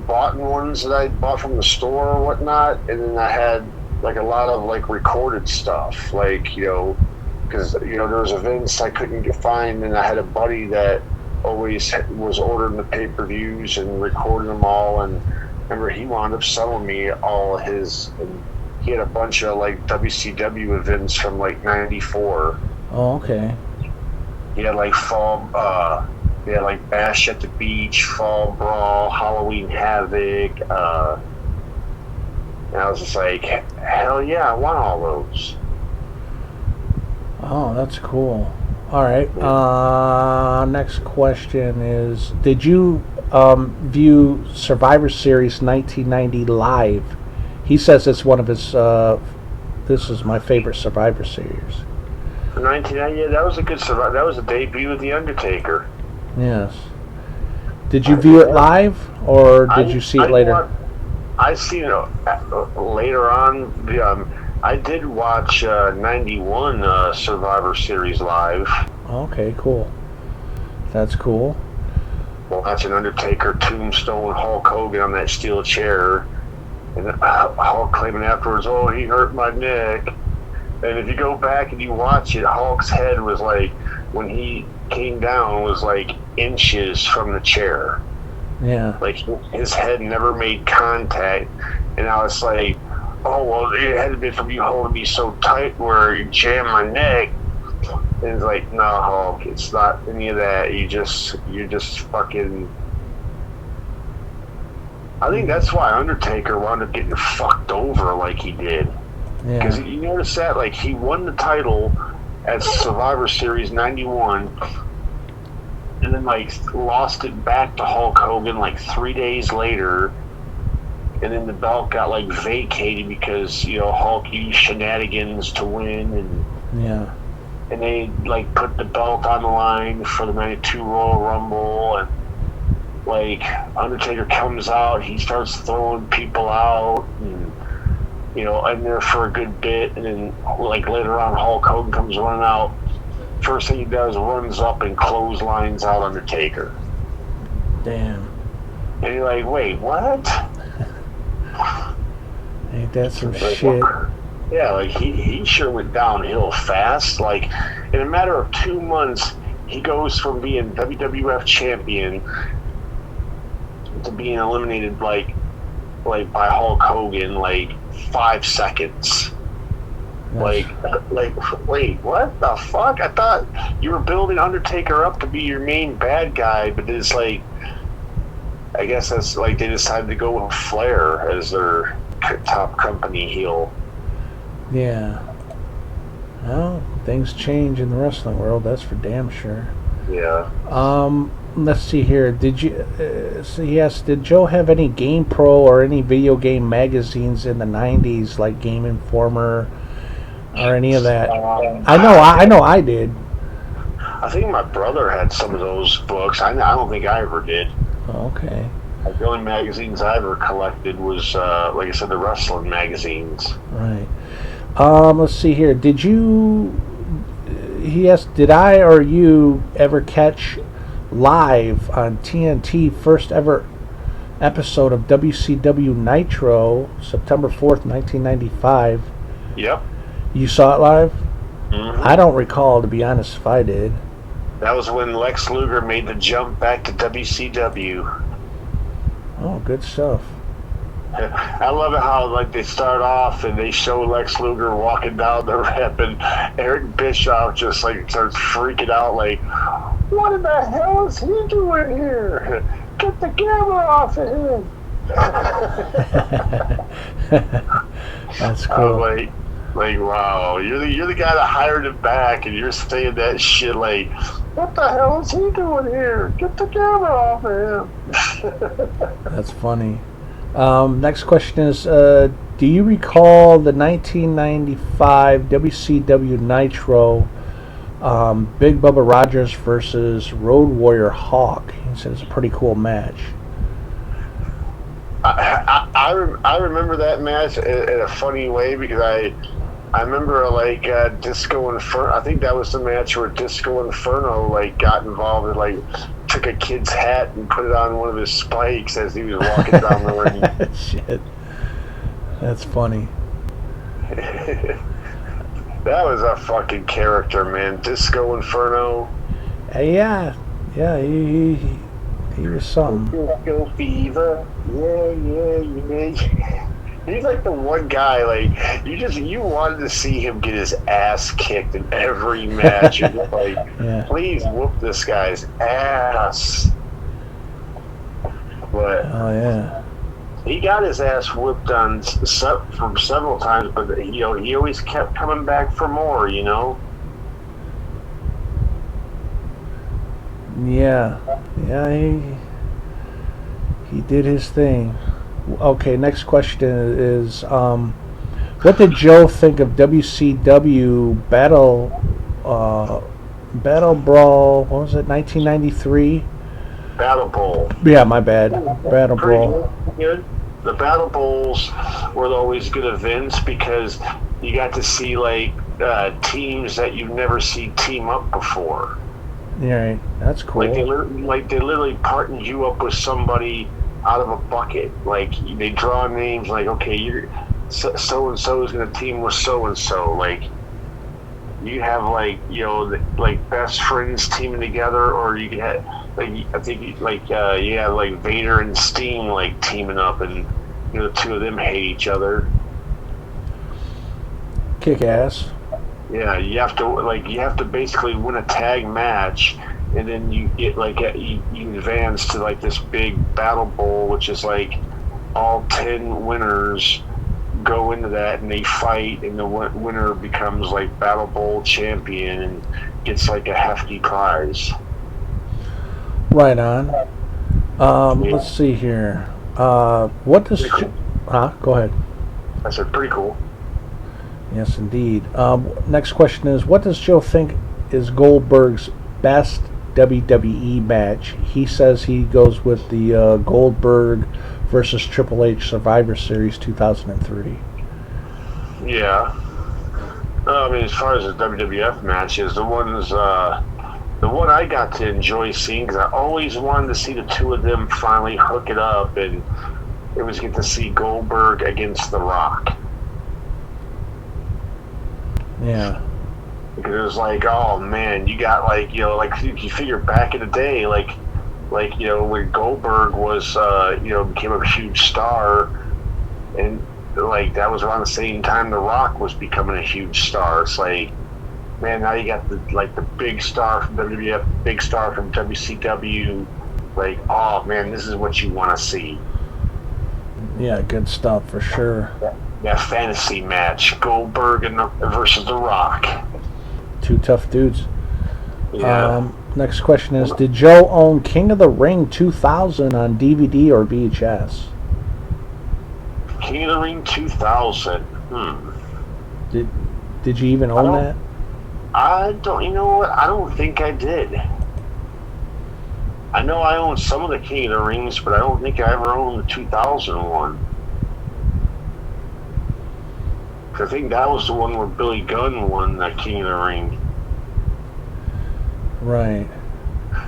bought ones that I bought from the store or whatnot, and then I had like a lot of like recorded stuff, like, because, there was events I couldn't find, and I had a buddy that always was ordering the pay-per-views and recording them all, and remember he wound up selling me all his, and he had a bunch of like WCW events from like 94. Oh, okay. He had like they had like Bash at the Beach, Fall Brawl, Halloween Havoc, and I was just like, hell yeah, I want all those. Oh, that's cool. All right. Next question is: did you view Survivor Series 1990 live? He says it's one of his. This is my favorite Survivor Series. 1990, yeah, that was a good survival. That was the debut of The Undertaker. Yes. Did you view it live, or did you see it later? I seen it later on. I did watch 91 Survivor Series live. Okay, cool. That's cool. Watching Undertaker tombstone Hulk Hogan on that steel chair. And Hulk claiming afterwards, oh, he hurt my neck. And if you go back and you watch it, Hulk's head was like, when he came down, was like inches from the chair. Yeah. Like his head never made contact. And I was like, oh, well, it had to be from you holding me so tight where you jam my neck. And it's like, no, Hulk, it's not any of that. You're just fucking. I think that's why Undertaker wound up getting fucked over like he did. Because Yeah. you notice that, like, he won the title at Survivor Series 91, and then, like, lost it back to Hulk Hogan, like, 3 days later, and then the belt got, like, vacated because, you know, Hulk used shenanigans to win, Yeah. and they, like, put the belt on the line for the 92 Royal Rumble, and, like, Undertaker comes out, he starts throwing people out, and, you know, in there for a good bit, and then, like, later on, Hulk Hogan comes running out. First thing he does, runs up and clotheslines out Undertaker. Damn. And you're like, wait, what? Ain't that some Like, shit? yeah, like, he sure went downhill fast. Like, in a matter of 2 months, he goes from being WWF champion to being eliminated, like by Hulk Hogan, like, 5 seconds. Like, wait, what the fuck? I thought you were building Undertaker up to be your main bad guy, but it's like, I guess that's like they decided to go with Flair as their top company heel. Yeah. Well, things change in the wrestling world, that's for damn sure. Yeah. Let's see here. Did you? So yes. Did Joe have any Game Pro or any video game magazines in the '90s, like Game Informer, or any of that? I know. I did. I think my brother had some of those books. I don't think I ever did. Okay. Like, the only magazines I ever collected was, like I said, the wrestling magazines. Right. Let's see here. Did you? He asked, did I or you ever catch live on TNT first ever episode of WCW Nitro, September 4th, 1995? Yep. You saw it live? Mm-hmm. I don't recall, to be honest, if I did. That was when Lex Luger made the jump back to WCW. Oh, good stuff. I love it how, like, they start off and they show Lex Luger walking down the ramp, and Eric Bischoff just, like, starts freaking out, like, what in the hell is he doing here? Get the camera off of him. That's I cool. was like, wow, you're the guy that hired him back, and you're saying that shit, like, what the hell is he doing here? Get the camera off of him. That's funny. Next question is, do you recall the 1995 WCW Nitro Big Bubba Rogers versus Road Warrior Hawk? He said it's a pretty cool match. I remember that match in a funny way, because I remember, like, Disco Inferno. I think that was the match where Disco Inferno, like, got involved and, like, took a kid's hat and put it on one of his spikes as he was walking down the ring. Shit. That's funny. That was a fucking character, man. Disco Inferno. Yeah, he was something. Disco Fever. Yeah. He's like the one guy, like, you wanted to see him get his ass kicked in every match. You're just like, Yeah. please whoop this guy's ass. But Oh yeah. he got his ass whooped on from several times, but, you know, he always kept coming back for more, you know? Yeah, he did his thing. Okay, next question is, what did Joe think of WCW Battle Brawl? What was it? 1993. Battle Bowl. Yeah, my bad. Battle Pretty Brawl. good. The Battle Bowls were always good events because you got to see like teams that you've never seen team up before. Yeah, right. That's cool. Like they literally partnered you up with somebody out of a bucket. Like they draw names. Like, okay, you're so and so is going to team with so and so. Like you have like, you know, like best friends teaming together, or you can have like, I think like you have like Vader and Sting like teaming up, and you know the two of them hate each other. Kick ass. Yeah, you have to basically win a tag match, and then you get like you advance to like this big battle bowl, which is like all 10 winners go into that and they fight, and the winner becomes like battle bowl champion and gets like a hefty prize. Right on. Yeah. Let's see here. What does? Cool. Go ahead. I said pretty cool. Yes, indeed. Next question is, what does Joe think is Goldberg's best WWE match? He says he goes with the Goldberg versus Triple H Survivor Series 2003. Yeah. I mean, as far as the WWF matches, the one I got to enjoy seeing, because I always wanted to see the two of them finally hook it up, and it was get to see Goldberg against The Rock. Yeah. Because it was like, oh man, you got like, you know, like you figure back in the day, like you know, when Goldberg was, you know, became a huge star, and like that was around the same time The Rock was becoming a huge star. It's like, man, now you got the big star from WWF, big star from WCW. Like, oh man, this is what you want to see. Yeah, good stuff for sure. That fantasy match, Goldberg versus The Rock. Two tough dudes. Yeah. Next question is, did Joe own King of the Ring 2000 on DVD or VHS? King of the Ring 2000. Did you even own that? I don't. You know what? I don't think I did. I know I own some of the King of the Rings, but I don't think I ever owned the 2001. I think that was the one where Billy Gunn won that King of the Ring. Right.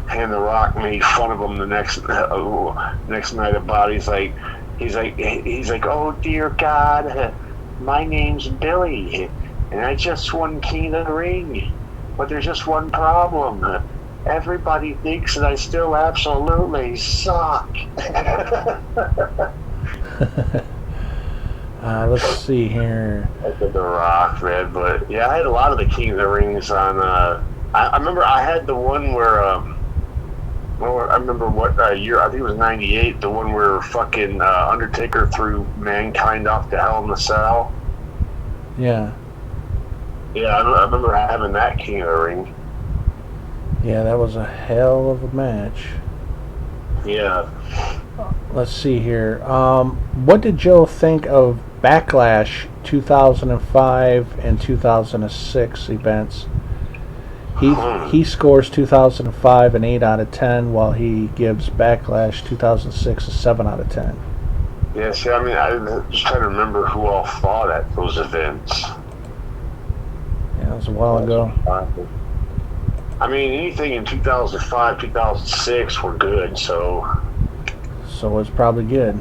And The Rock made fun of him the next night about it. He's like, oh dear God, my name's Billy, and I just won King of the Ring, but there's just one problem. Everybody thinks that I still absolutely suck. Let's see here. I did The Rock, man, but yeah, I had a lot of the King of the Rings on. I remember I had the one where, well, I remember what year, I think it was '98, the one where fucking Undertaker threw Mankind off to Hell in the Cell. Yeah. Yeah, I remember having that King of the Ring. Yeah, that was a hell of a match. Yeah. Let's see here. What did Joe think of Backlash 2005 and 2006 events? He scores 2005 an 8 out of 10, while he gives Backlash 2006 a 7 out of 10. Yeah, see, I mean, I'm just trying to remember who all fought at those events. Yeah, it was a while ago. I mean, anything in 2005, 2006 were good, so it's probably good.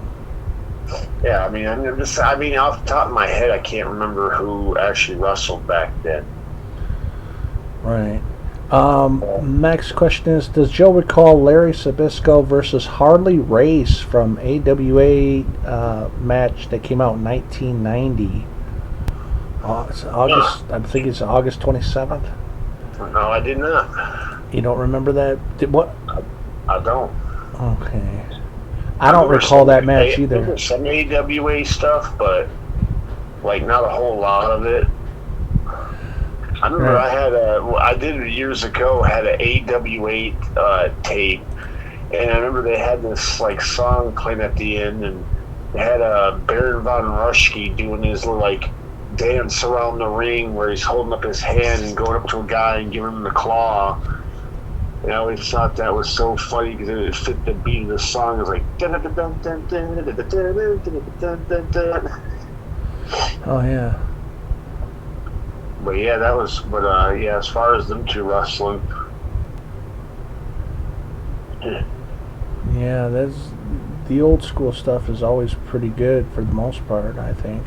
yeah, I mean, I mean, off the top of my head, I can't remember who actually wrestled back then. Right. Next question is, does Joe recall Larry Zbyszko versus Harley Race from AWA match that came out in 1990? It's August. I think it's August 27th. No, I did not. You don't remember that? What? I don't. Okay. I don't recall that match either. There was some AWA stuff, but like not a whole lot of it. I remember I did it years ago, had an AWA tape, and I remember they had this like song playing at the end, and they had Baron von Raschke doing his little like dance around the ring where he's holding up his hand and going up to a guy and giving him the claw. And I always thought that was so funny because it fit the beat of the song. It was like dun dun dun dun dun dun dun dun dun dun. Oh yeah. But yeah, that was. But yeah, as far as them two wrestling, Yeah, that's the old school stuff is always pretty good for the most part, I think.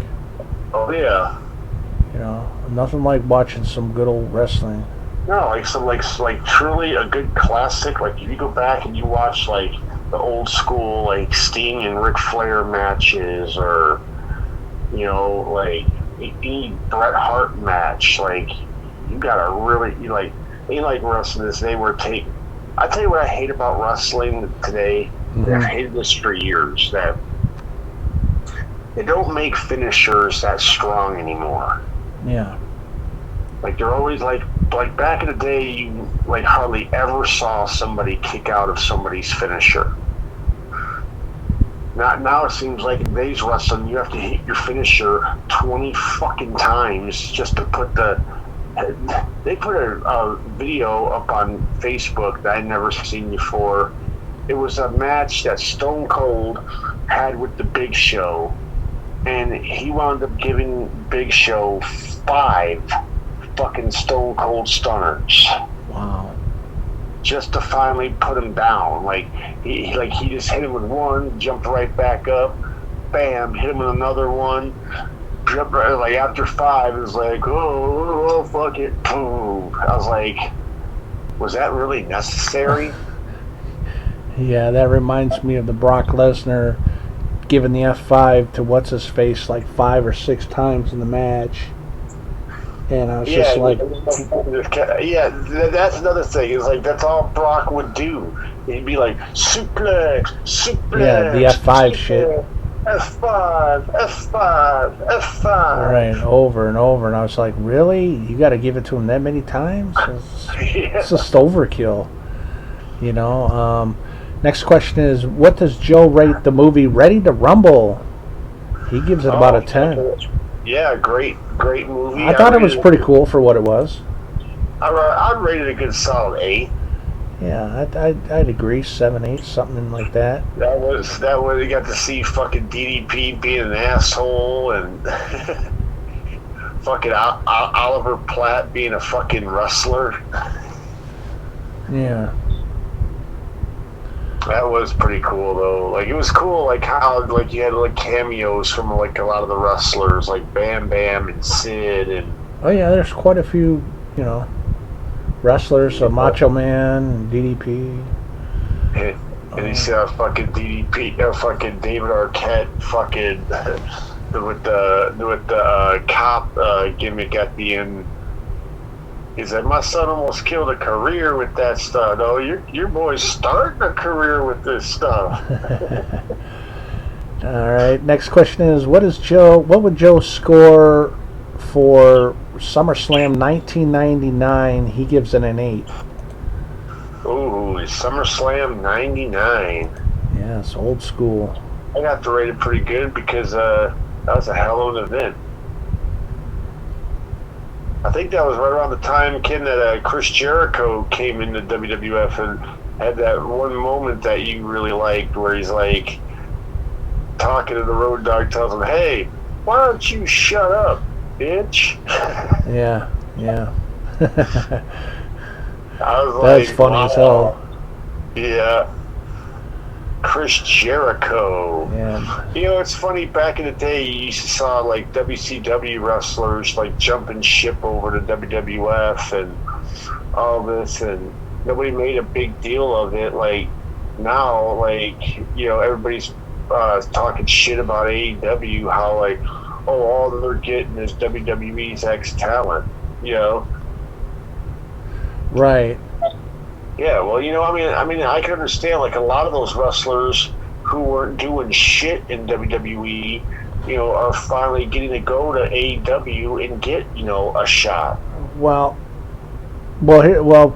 oh yeah, You know, nothing like watching some good old wrestling. no, like some like truly a good classic. Like if you go back and you watch like the old school like Sting and Ric Flair matches, or like any Bret Hart match, like you gotta really they like wrestling this. They were take. I tell you what I hate about wrestling today. I've hated this for years. That they don't make finishers that strong anymore. Yeah. Like they're always like back in the day, you like hardly ever saw somebody kick out of somebody's finisher. Not now. It seems like in today's wrestling, you have to hit your finisher 20 fucking times just to put the. They put a video up on Facebook that I'd never seen before. It was a match that Stone Cold had with the Big Show, and he wound up giving Big Show 5 fucking Stone Cold stunners. Wow. Just to finally put him down. Like he just hit him with one, jumped right back up, bam, hit him with another one. Like after 5, it was like, oh fuck it, boom. I was like, was that really necessary? Yeah, that reminds me of the Brock Lesnar giving the F5 to what's his face like 5 or 6 times in the match. And I was just like, yeah, that's another thing. It's like that's all Brock would do. He'd be like suplex. Yeah, the F5 shit. F5, F5, F5. Right, over and over, and I was like, really? You got to give it to him that many times? It's just overkill. You know. Next question is, what does Joe rate the movie Ready to Rumble? He gives it about a 10. Yeah, great movie. I thought it was pretty cool for what it was. I'd rate it a good solid 8. Yeah, I'd agree, 7, 8, something like that. That was you got to see fucking DDP being an asshole, and fucking Oliver Platt being a fucking wrestler. Yeah. That was pretty cool though. Like it was cool, like how like you had like cameos from like a lot of the wrestlers, like Bam Bam and Sid and. Oh yeah, there's quite a few, wrestlers. So Macho Man, and DDP. And you see fucking DDP, fucking David Arquette, fucking with the cop gimmick at the end. He said, "My son almost killed a career with that stuff." No, your boy's starting a career with this stuff. All right. Next question is, what would Joe score for SummerSlam 1999? He gives it an 8. Ooh, SummerSlam 99. Yeah, it's old school. I got to rate it pretty good because that was a hell of an event. I think that was right around the time, Ken, that Chris Jericho came into WWF and had that one moment that you really liked where he's like talking to the Road Dogg, tells him, "Hey, why don't you shut up, bitch?" Yeah. I was That's like, funny as hell. Yeah. Chris Jericho. Yeah. It's funny, back in the day you used to saw like WCW wrestlers like jumping ship over to WWF and all this, and nobody made a big deal of it. Like now, like everybody's talking shit about AEW, how like, oh, all they're getting is WWE's ex talent, Right. Yeah, well, I mean, I can understand like a lot of those wrestlers who weren't doing shit in WWE, are finally getting to go to AEW and get, a shot. Well,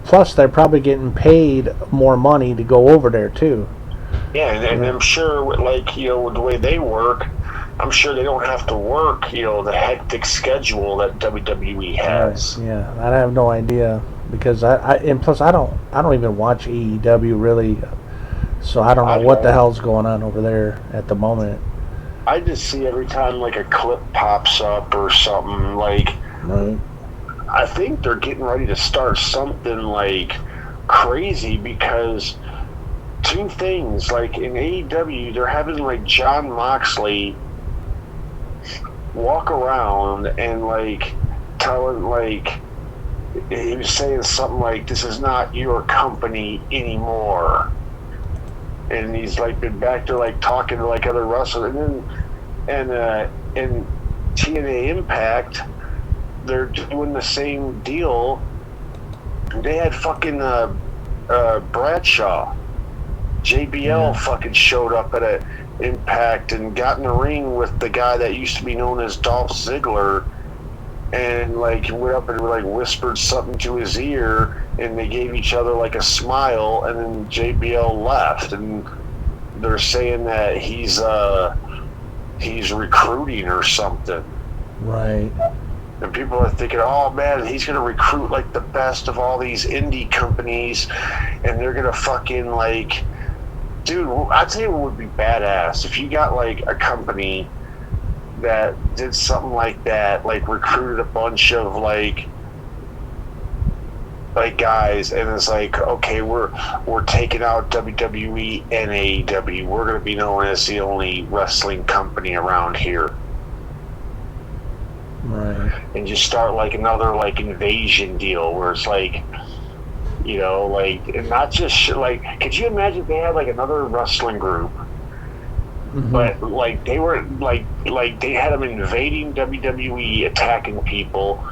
plus they're probably getting paid more money to go over there too. Yeah, and I'm sure, like, with the way they work, I'm sure they don't have to work, the hectic schedule that WWE has. Right. Yeah, I have no idea. Because and plus I don't even watch AEW really, so I don't know what the hell's going on over there at the moment. I just see every time like a clip pops up or something like, right. I think they're getting ready to start something like crazy because two things, like in AEW, they're having like Jon Moxley walk around and like telling, like, he was saying something like, "This is not your company anymore," and he's like been back to like talking to like other wrestlers, and in TNA Impact, they're doing the same deal. They had fucking Bradshaw. JBL fucking showed up at a Impact and got in the ring with the guy that used to be known as Dolph Ziggler, and like went up and like whispered something to his ear, and they gave each other like a smile, and then JBL left, and they're saying that he's recruiting or something. Right. And people are thinking, oh man, he's going to recruit like the best of all these indie companies, and they're going to fucking like, dude, I'd tell you what would be badass if you got like a company that did something like that, like recruited a bunch of like guys, and it's like, okay, we're taking out WWE and AEW. We're going to be known as the only wrestling company around here. Right. And just start like another like invasion deal where it's like, you know, like, and not just like, could you imagine if they had like another wrestling group, but like they were like they had them invading WWE, attacking people,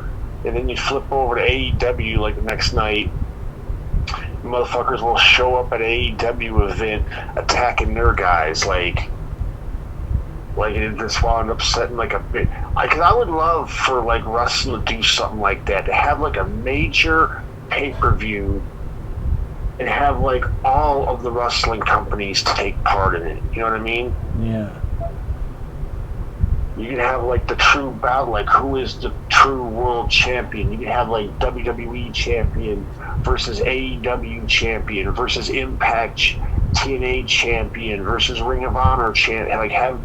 and then you flip over to AEW like the next night, motherfuckers will show up at AEW event attacking their guys, like it just wound up setting like a big, because I would love for like wrestling to do something like that, to have like a major pay-per-view and have like all of the wrestling companies take part in it. You know what I mean? Yeah. You can have like the true battle, like who is the true world champion. You can have like WWE champion versus AEW champion versus Impact TNA champion versus Ring of Honor champion. Like have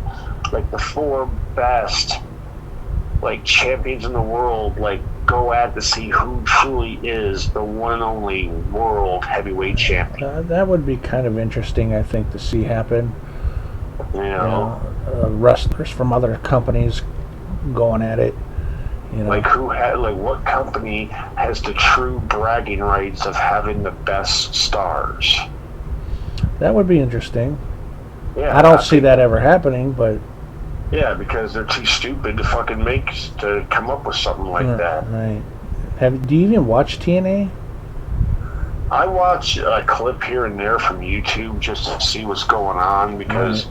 like the four best like champions in the world like go at to see who truly is the one and only world heavyweight champion. That would be kind of interesting, I think, to see happen. You know, wrestlers from other companies going at it. You know, like who had, like what company has the true bragging rights of having the best stars? That would be interesting. Yeah, I don't see that ever happening, but yeah, because they're too stupid to fucking to come up with something like that. Right. Do you even watch TNA? I watch a clip here and there from YouTube just to see what's going on, because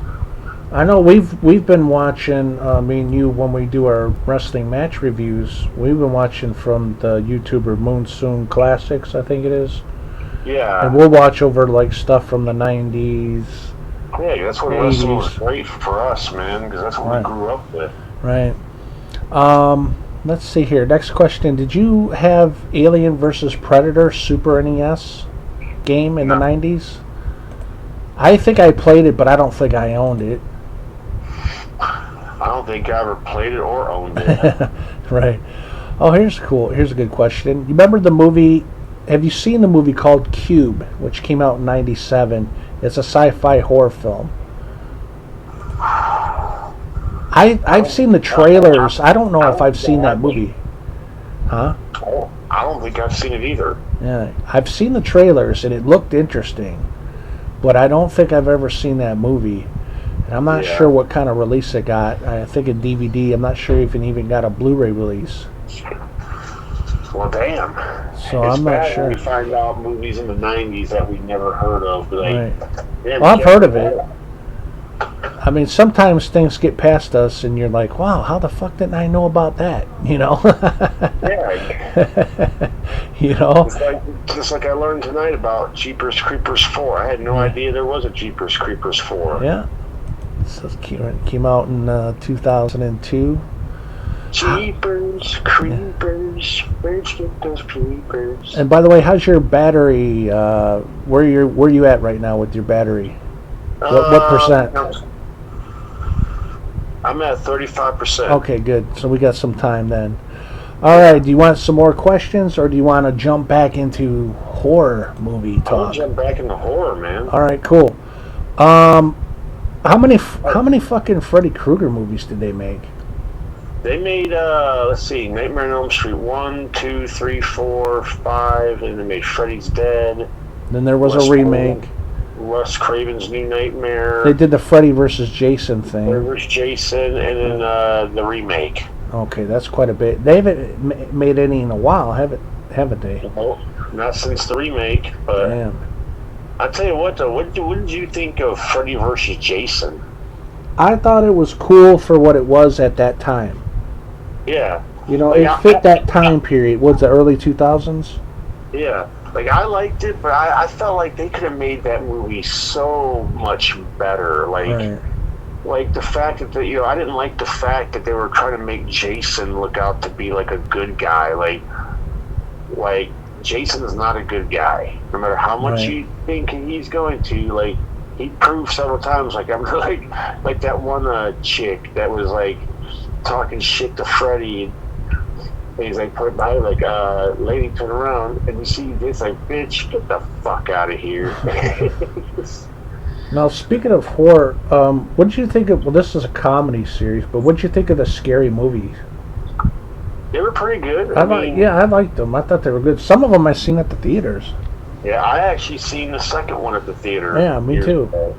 I know we've been watching, me and you, when we do our wrestling match reviews, we've been watching from the YouTuber Monsoon Classics, I think it is. Yeah. And we'll watch over like stuff from the 90s. Yeah, that's what wrestling was great for us, man, because that's what we grew up with. Right. Let's see here. Next question. Did you have Alien vs. Predator Super NES game in the 90s? I think I played it, but I don't think I owned it. I don't think I ever played it or owned it. Right. Oh, here's a good question. You remember the movie? Have you seen the movie called Cube, which came out in '97? It's a sci-fi horror film. I've seen the trailers. I don't know if I've seen that movie. Huh? I don't think I've seen it either. Yeah, I've seen the trailers and it looked interesting, but I don't think I've ever seen that movie. And I'm not sure what kind of release it got. I think a DVD. I'm not sure if it even got a Blu-ray release. Well, damn. So I'm not sure. We find out movies in the '90s that we never heard of. Like, right. Well, I've heard of it. I mean, sometimes things get past us, and you're like, "Wow, how the fuck didn't I know about that?" You know? Yeah. You know? Just like I learned tonight about Jeepers Creepers 4. I had no idea there was a Jeepers Creepers 4. Yeah. So it came out in 2002. Jeepers Creepers, where'd you get those creepers? And by the way, how's your battery? Where you at right now with your battery? What percent? I'm at 35%. Okay, good. So we got some time then. All right. Do you want some more questions, or do you want to jump back into horror movie I would talk? jump back into horror, man. All right. Cool. Um, how many fucking Freddy Krueger movies did they make? They made, let's see, Nightmare on Elm Street 1, 2, 3, 4, 5, and they made Freddy's Dead. Then there was a remake. Wes Craven's New Nightmare. They did the Freddy versus Jason thing. There was Jason, and then the remake. Okay, that's quite a bit. They haven't made any in a while, haven't they? No, not since the remake, but Damn. I'll tell you what, though, what did you think of Freddy versus Jason? I thought it was cool for what it was at that time. Yeah. You know, Like, it fit that time period. Was the early 2000s? Yeah. Like, I liked it, but I felt like they could have made that movie so much better. Like, Right. like the fact that, I didn't like the fact that they were trying to make Jason look out to be like a good guy. Like Jason is not a good guy. No matter how much Right. you think he's going to, like, he proved several times, like, I'm like that one chick that was like talking shit to Freddy. And he's like, put by like, lady, turn around, and you see this, like, bitch, get the fuck out of here. Now, speaking of horror, what did you think of? Well, this is a comedy series, but what did you think of the Scary movies? They were pretty good. I liked them. I thought they were good. Some of them I seen at the theaters. Yeah, I actually seen the second one at the theater. Yeah, me years too. ago.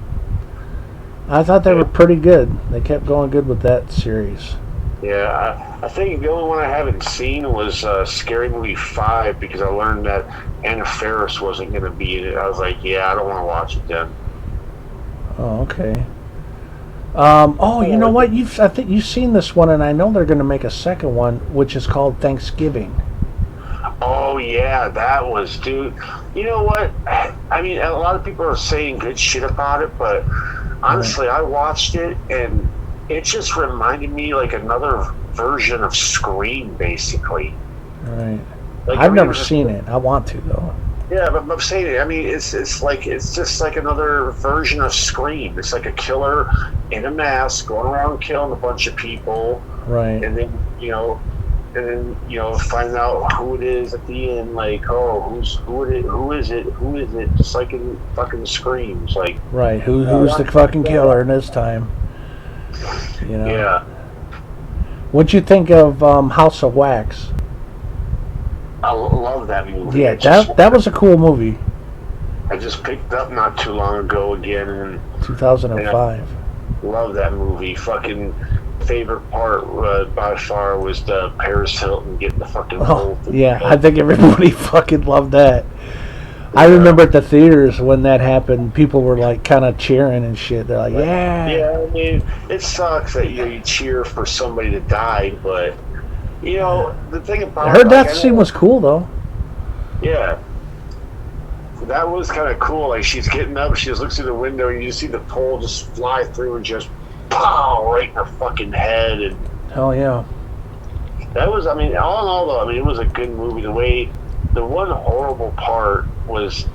I thought they were pretty good. They kept going good with that series. Yeah, I think the only one I haven't seen was Scary Movie 5, because I learned that Anna Faris wasn't going to be in it. I was like, yeah, I don't want to watch it then. Oh, okay. You know what? I think you've seen this one, and I know they're going to make a second one, which is called Thanksgiving. Oh, yeah, that was, dude. You know what? I mean, a lot of people are saying good shit about it, but honestly, I watched it, and it just reminded me like another version of Scream, basically. Right. Like, I've never seen it. I want to, though. Yeah, but I'm saying it. I mean, it's just like another version of Scream. It's like a killer in a mask going around killing a bunch of people, Right. and then find out who it is at the end. Like, oh, who is it? Just like in fucking Screams, like. Right. Who's the fucking killer this time? You know. Yeah. What'd you think of House of Wax? I love that movie. Yeah, that was a cool movie. I just picked up not too long ago again, and 2005. love that movie. Fucking favorite part by far was the Paris Hilton getting the fucking whole thing. Yeah, I think everybody fucking loved that. I remember at the theaters when that happened, people were like kind of cheering and shit. They're like, yeah. Yeah, I mean, it sucks that you cheer for somebody to die, but the thing about Her death scene was cool though. Yeah. That was kind of cool. Like, she's getting up, she just looks through the window, and you just see the pole just fly through and just pow right in her fucking head. And Hell yeah. that was, I mean, all in all, though, I mean, it was a good movie. The one horrible part was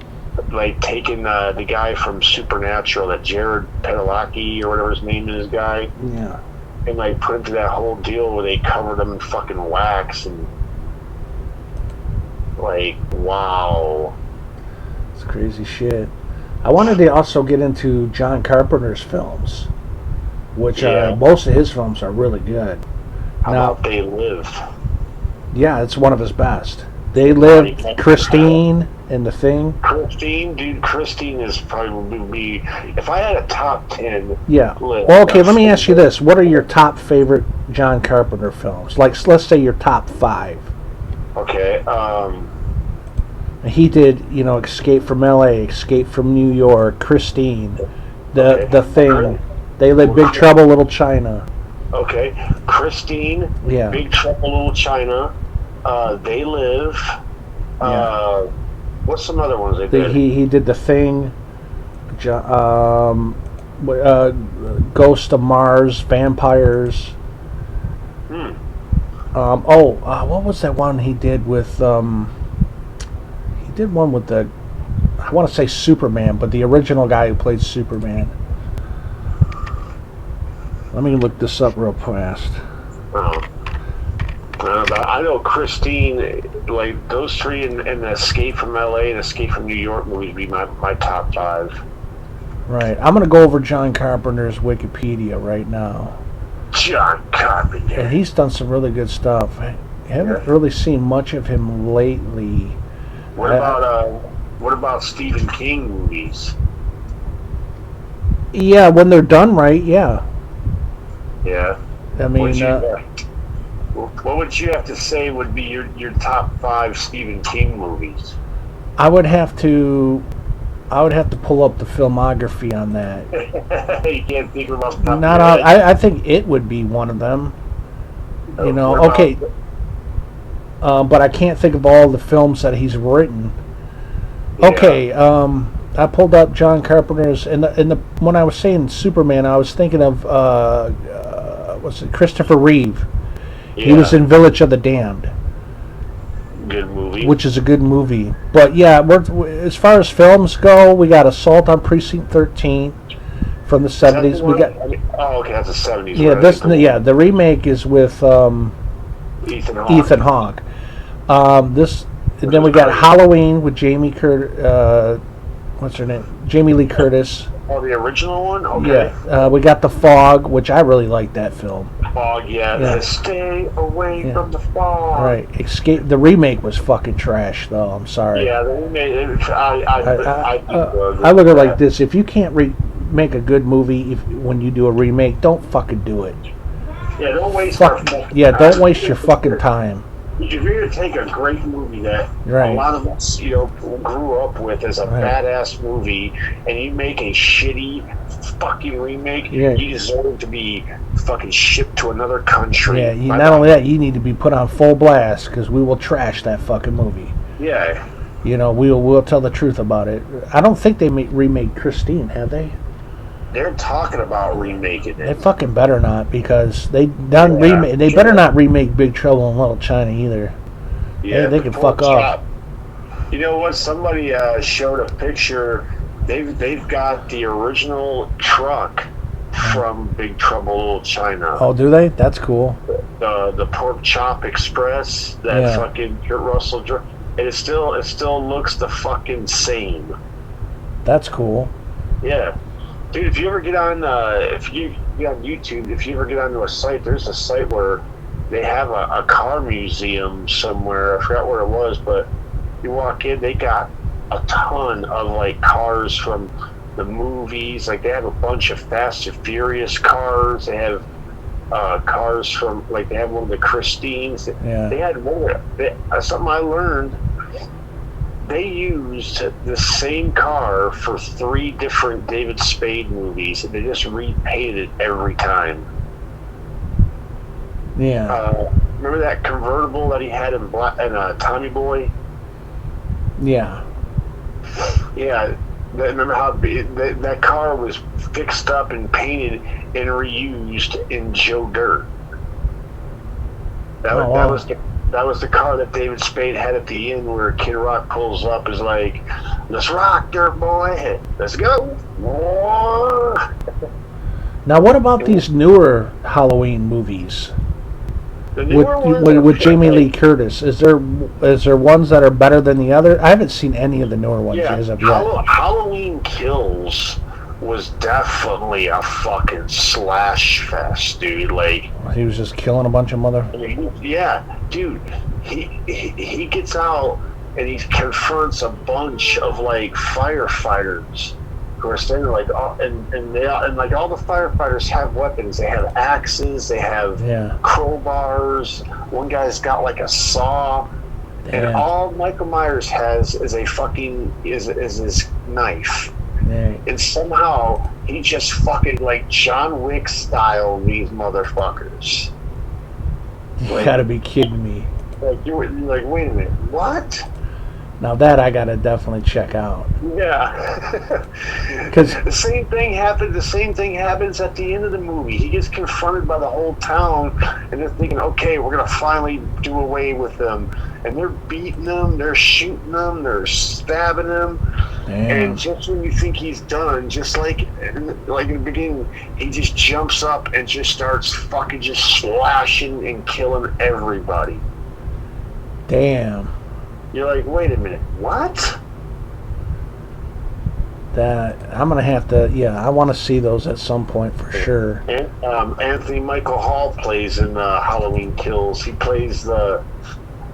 like taking the guy from Supernatural, that Jared Padalecki or whatever his name is, guy, Yeah. and like put him through that whole deal where they covered him in fucking wax, and like, wow. It's crazy shit. I wanted to also get into John Carpenter's films, which most of his films are really good. How about They Live? Yeah, it's one of his best. They Live, Christine, and The Thing. Christine is probably, if I had a top 10 Yeah. list. Well, okay, let me ask you this. What are your top favorite John Carpenter films? Like, let's say your top 5. Okay, He did, Escape from L.A., Escape from New York, Christine, The Thing, They Live, Big Trouble, Little China. Okay, Christine, Yeah. Big Trouble, Little China, They Live, what's some other ones they did? He did The Thing, Ghost of Mars, Vampires. What was that one he did with, he did one with I want to say Superman, but the original guy who played Superman. Let me look this up real fast. I I know Christine, like those three and the Escape from LA and Escape from New York movies would be my top 5. Right. I'm gonna go over John Carpenter's Wikipedia right now, John Carpenter. and he's done some really good stuff. I haven't really seen much of him lately. What about Stephen King movies? Yeah, when they're done right, yeah. Yeah. I mean, what would you have to say would be your top 5 Stephen King movies? I would have to pull up the filmography on that. You can't think of off the top of Not your all, head. I think it would be one of them. You know, What about- okay. But I can't think of all the films that he's written. Yeah. Okay, I pulled up John Carpenter's, and when I was saying Superman, I was thinking of what's it, Christopher Reeve. Yeah. He was in Village of the Damned, Good movie. which is a good movie. But yeah, as far as films go, we got Assault on Precinct 13 from the Is that the '70s. We one? got Oh, okay, that's the 70s. yeah, right? the remake is with Ethan Hawke. Ethan Hawke. And then we got Halloween with what's her name? Jamie Lee Curtis. Oh, the original one? Okay. Yeah. We got The Fog, which I really like that film. Fog, yeah. Yeah. Stay away Yeah. from the fog. Right. Escape. The remake was fucking trash, though. I'm sorry. Yeah, I I look at it like this: if you can't make a good movie when you do a remake, don't fucking do it. Yeah, don't waste Fuck. Yeah, don't waste your fucking time. If you're going to take a great movie that Right. a lot of us, grew up with as a Right. badass movie, and you make a shitty fucking remake, Yeah. you deserve to be fucking shipped to another country. Yeah. Not only that, you need to be put on full blast because we will trash that fucking movie. Yeah. You know, we'll tell the truth about it. I don't think they remade Christine, have they? They're talking about remaking They it. fucking better not, because they done Yeah, remake. They sure. better not remake Big Trouble in Little China either. Yeah, they the can pork fuck off. chop. You know what? Somebody showed a picture. They've got the original truck from Big Trouble in Little China. Oh, do they? That's cool. The Pork Chop Express. That Yeah. fucking Kurt Russell. And it still looks the fucking same. That's cool. Yeah. Dude, if you ever get on, if you get on YouTube, if you ever get onto a site, there's a site where they have a car museum somewhere. I forgot where it was, but you walk in, they got a ton of like cars from the movies. Like they have a bunch of Fast and Furious cars. They have cars from they have one of the Christines. Yeah. They had more. Something I learned. They used the same car for 3 different David Spade movies, and they just repainted it every time. Yeah. Remember that convertible that he had in Tommy Boy? Yeah. Yeah. Remember how that car was fixed up and painted and reused in Joe Dirt? Oh, wow. That was the car that David Spade had at the end where Kid Rock pulls up, is like, "Let's rock, Dirt Boy. Let's go." Now, what about these newer Halloween movies The newer ones with are Jamie like- Lee Curtis? Is there ones that are better than the other? I haven't seen any of the newer ones as of yet. Halloween Kills was definitely a fucking slash fest, dude. Like, He was just killing a bunch of mother. I mean, yeah, dude. He gets out and he confronts a bunch of like firefighters who are standing like, and like all the firefighters have weapons. They have axes. They have Yeah. crowbars. One guy's got like a saw. And Yeah. all Michael Myers has is a fucking is his knife. Yeah. And somehow he just fucking like John Wick style these motherfuckers. You gotta be kidding me. Like you're like, wait a minute, what? Now that I gotta definitely check out. Yeah. 'Cause- the same thing happens at the end of the movie. He gets confronted by the whole town, and they're thinking, okay, we're gonna finally do away with them. And they're beating them, they're shooting them, they're stabbing them. Damn. And just when you think he's done, just like in the beginning, he just jumps up and just starts fucking just slashing and killing everybody. Damn. You're like, wait a minute, what? That I'm gonna have to. Yeah, I want to see those at some point for sure. And Anthony Michael Hall plays in Halloween Kills. He plays the.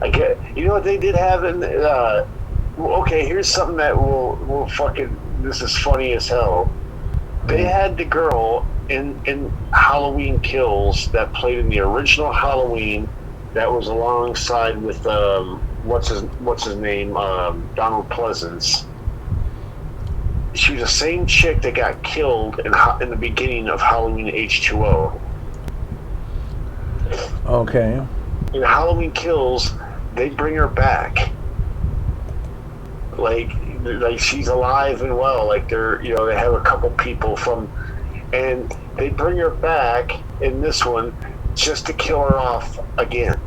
I get. You know what they did have in. Okay, here's something that will fucking. This is funny as hell. They had the girl in Halloween Kills that played in the original Halloween. That was alongside with what's his name, Donald Pleasance. She was the same chick that got killed in the beginning of Halloween H2O. Okay. In Halloween Kills, they bring her back. Like she's alive and well. Like they have a couple people and they bring her back in this one just to kill her off again.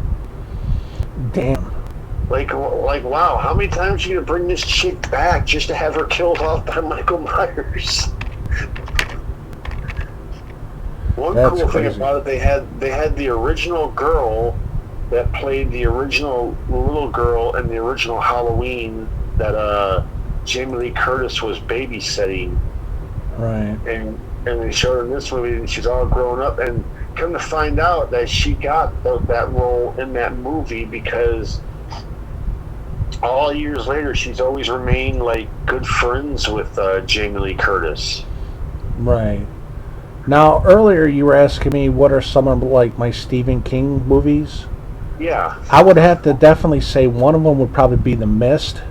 Damn. Like wow, how many times are you gonna bring this chick back just to have her killed off by Michael Myers? One That's cool crazy. thing about it, they had the original girl that played the original little girl in the original Halloween that Jamie Lee Curtis was babysitting, Right. and they showed her in this movie, and she's all grown up, and come to find out that she got that role in that movie because all years later she's always remained like good friends with Jamie Lee Curtis. Right. Now, earlier you were asking me what are some of like my Stephen King movies. Yeah. I would have to definitely say one of them would probably be The Mist.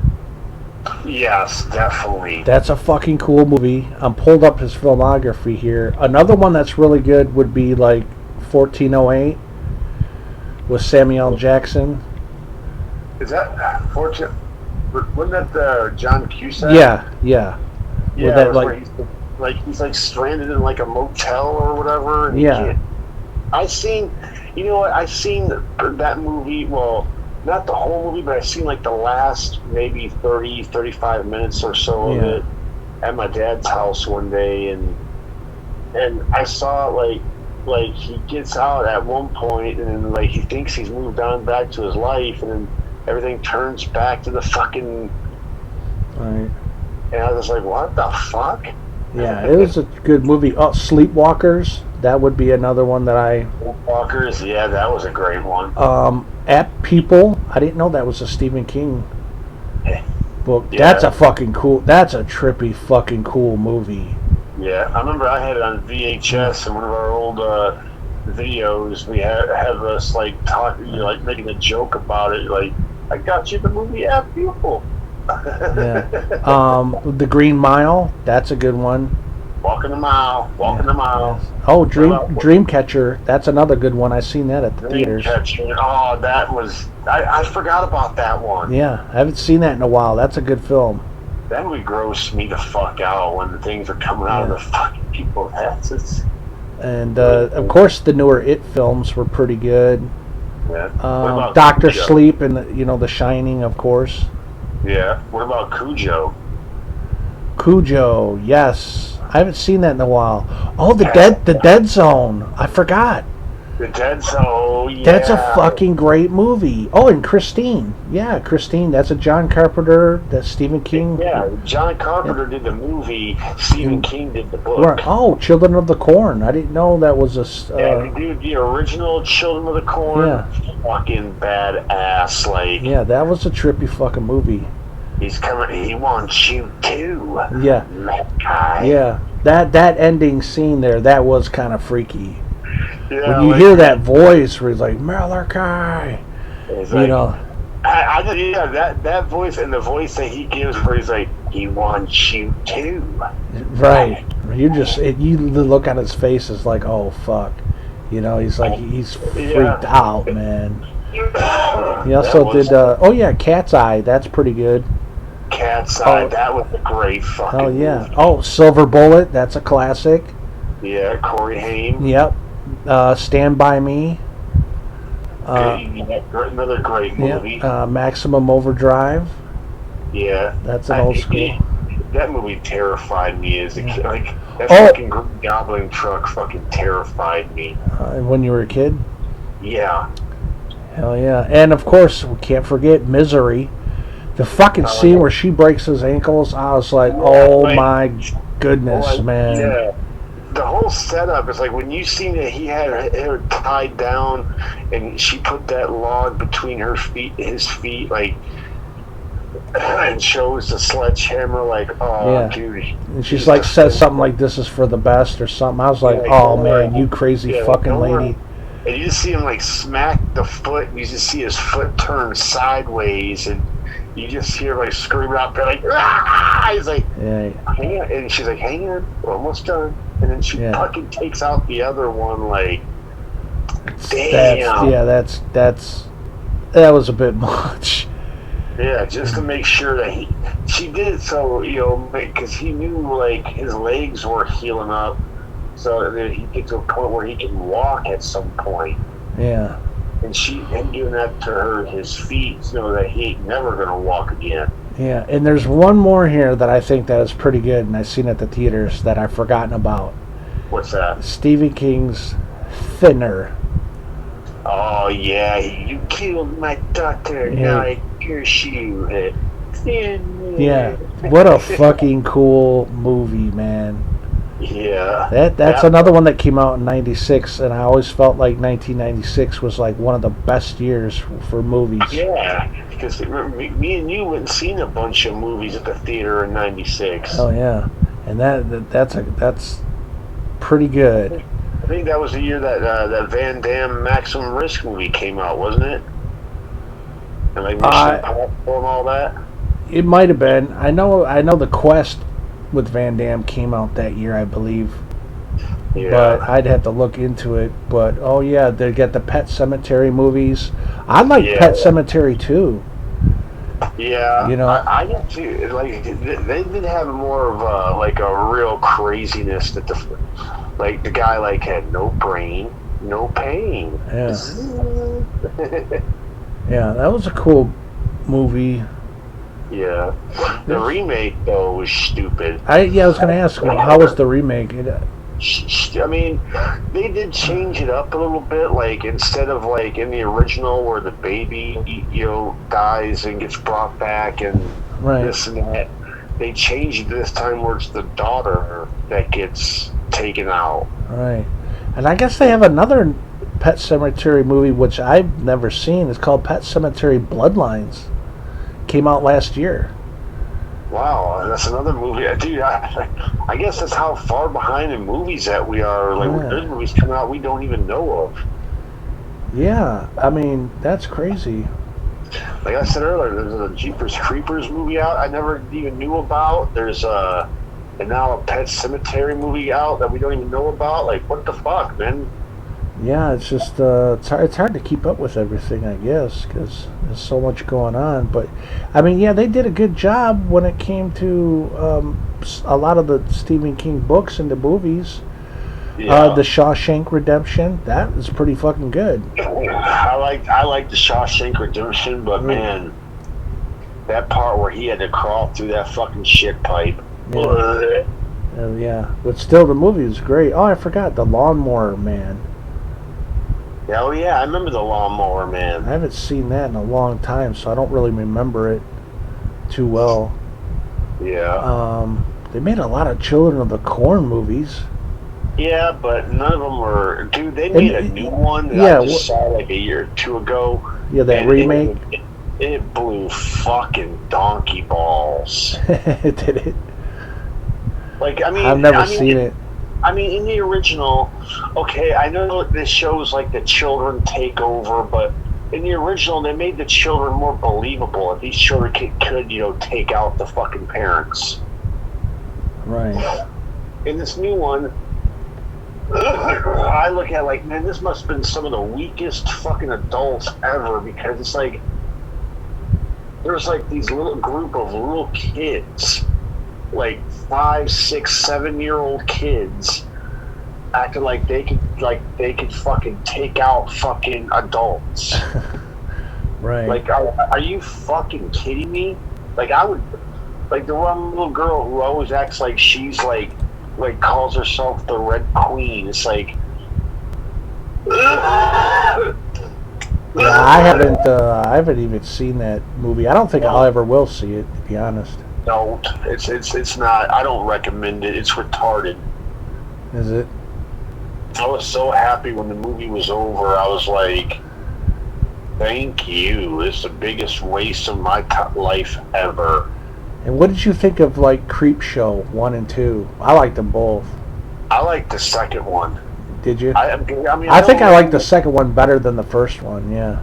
Yes, definitely. That's a fucking cool movie. I'm pulled up his filmography here. Another one that's really good would be like 1408 with Samuel L. Jackson. Is that Fortune? Wasn't that the John Cusack? Yeah. Yeah. that, It was like- where he's stranded in like a motel or whatever. And Yeah. I've seen that movie. Well, not the whole movie, but I've seen like the last maybe 30, 35 minutes or so of Yeah. it at my dad's house one day, and I saw like he gets out at one point, and then like he thinks he's moved on back to his life, and then everything turns back to the fucking. Right. And I was like, what the fuck? Yeah, it was a good movie. Oh, Sleepwalkers. That would be another one that I. Walkers, yeah, that was a great one. At People. I didn't know that was a Stephen King book. Yeah. That's a fucking cool. That's a trippy fucking cool movie. Yeah, I remember I had it on VHS in one of our old videos. We had us like talking, like making a joke about it. Like, I got you the movie At People. Yeah. The Green Mile. That's a good one. Walking the mile. Oh, Dreamcatcher. That's another good one. I seen that at the theaters. Dreamcatcher. Oh, that was. I forgot about that one. Yeah, I haven't seen that in a while. That's a good film. That would gross me the fuck out when the things are coming out of the fucking people's heads. And of course, the newer It films were pretty good. Yeah. What about Doctor Cujo? Sleep and The Shining, of course. Yeah. What about Cujo? Cujo, yes. I haven't seen that in a while. Oh, the Dead Zone. I forgot. The Dead Zone, yeah. That's a fucking great movie. Oh, and Christine. Yeah, Christine. That's a John Carpenter. That's Stephen King. Yeah, John Carpenter did the movie. Stephen King did the book. Right. Oh, Children of the Corn. I didn't know that was a. Dude, the original Children of the Corn. Yeah. Fucking badass. Like. Yeah, that was a trippy fucking movie. He's coming. He wants you too. Yeah. Malachi. Yeah. That ending scene there, that was kind of freaky. Yeah, When you hear that voice where he's like, Malachi. It's You like, know. that voice and the voice that he gives where he's like, he wants you too. Right. You look at his face, it's like, oh, fuck. You know, he's like, he's freaked out, man. He also did, Cat's Eye. That's pretty good. Cat's Eye. That was a great fucking Oh, yeah. movie. Oh, Silver Bullet. That's a classic. Yeah, Corey Haim. Yep. Stand By Me. Another great movie. Yeah. Maximum Overdrive. Yeah. That's an old school. That movie terrified me as a kid. Like, that Oh. fucking Green Goblin truck fucking terrified me. When you were a kid? Yeah. Hell yeah. And of course, we can't forget Misery. The fucking scene where she breaks his ankles, I was like, oh my goodness, man. Yeah. The whole setup is like when you seen that he had her tied down and she put that log between his feet, like, and shows the sledgehammer, like, oh, Yeah. dude. And she's like, says something like, this is for the best or something. I was like, oh man, you crazy fucking lady. And you just see him like smack the foot, and you just see his foot turn sideways, and you just hear like scream out there, like, ah! He's like, Yeah. hang on. And she's like, hang on, we're almost done. And then she fucking takes out the other one, like, damn. That was a bit much. Yeah, just to make sure that she did it so, because he knew like his legs were healing up, so that he gets to a point where he can walk at some point. Yeah. And him doing that to his feet, that he ain't never gonna walk again. Yeah, and there's one more here that I think that is pretty good, and I've seen at the theaters that I've forgotten about. What's that? Stephen King's Thinner. Oh yeah, you killed my daughter. Yeah. Now I curse you. Thinner. Yeah, what a fucking cool movie, man. Yeah. That's another one that came out in '96, and I always felt like 1996 was like one of the best years for movies. Yeah, because me and you went and seen a bunch of movies at the theater in '96. Oh yeah, and that's pretty good. I think that was the year that Van Damme Maximum Risk movie came out, wasn't it? And like Mission Impossible and all that. It might have been. I know The Quest with Van Damme came out that year, I believe. Yeah. But I'd have to look into it. But oh yeah, they got the Pet Cemetery movies. I like Pet Cemetery too. Yeah, you know, I get to like they did have more of a real craziness that the guy like had no brain, no pain. Yeah. Yeah, that was a cool movie. Yeah, the remake though was stupid. I was gonna ask, how was the remake? I mean, they did change it up a little bit. Like instead of like in the original where the baby, dies and gets brought back and this and that, they changed it this time where it's the daughter that gets taken out. Right, and I guess they have another Pet Cemetery movie which I've never seen. It's called Pet Cemetery Bloodlines. Came out last year. Wow, that's another movie, dude. I guess that's how far behind in movies that we are. Like, there's movies coming out we don't even know of. Yeah, I mean that's crazy. Like I said earlier, there's a Jeepers Creepers movie out I never even knew about. There's and now a Pet Cemetery movie out that we don't even know about. Like, what the fuck, man? Yeah, it's just it's hard to keep up with everything, I guess, because there's so much going on. But I mean, yeah, they did a good job when it came to a lot of the Stephen King books and the movies. Yeah. The Shawshank Redemption, that was pretty fucking good. I like the Shawshank Redemption, but man, that part where he had to crawl through that fucking shit pipe. Yeah, but still, the movie was great. Oh, I forgot the Lawnmower Man. Oh yeah, I remember the Lawnmower Man. I haven't seen that in a long time, so I don't really remember it too well. Yeah. They made a lot of Children of the Corn movies. Yeah, but none of them were. Dude, they made a new one that I just saw like a year or two ago. Yeah, that remake. It blew fucking donkey balls. Did it? Like, I mean, I've never seen it. I mean, in the original, okay, I know this shows like the children take over, but in the original, they made the children more believable. If these children could take out the fucking parents. Right. In this new one, I look at like, man, this must have been some of the weakest fucking adults ever, because it's like there's like these little group of little kids, like 5, 6, 7-year-old kids, acting like they could fucking take out fucking adults. Right. Like, are you fucking kidding me? Like, I would, like the one little girl who always acts like she's like calls herself the Red Queen. It's like, Yeah, I haven't even seen that movie. I don't think I'll ever will see it, to be honest. No, it's not. I don't recommend it. It's retarded. Is it? I was so happy when the movie was over. I was like, "Thank you. It's the biggest waste of my life ever." And what did you think of like Creep Show 1 and 2? I liked them both. I like the second one. Did you? I mean, I think I like the second one better than the first one. Yeah.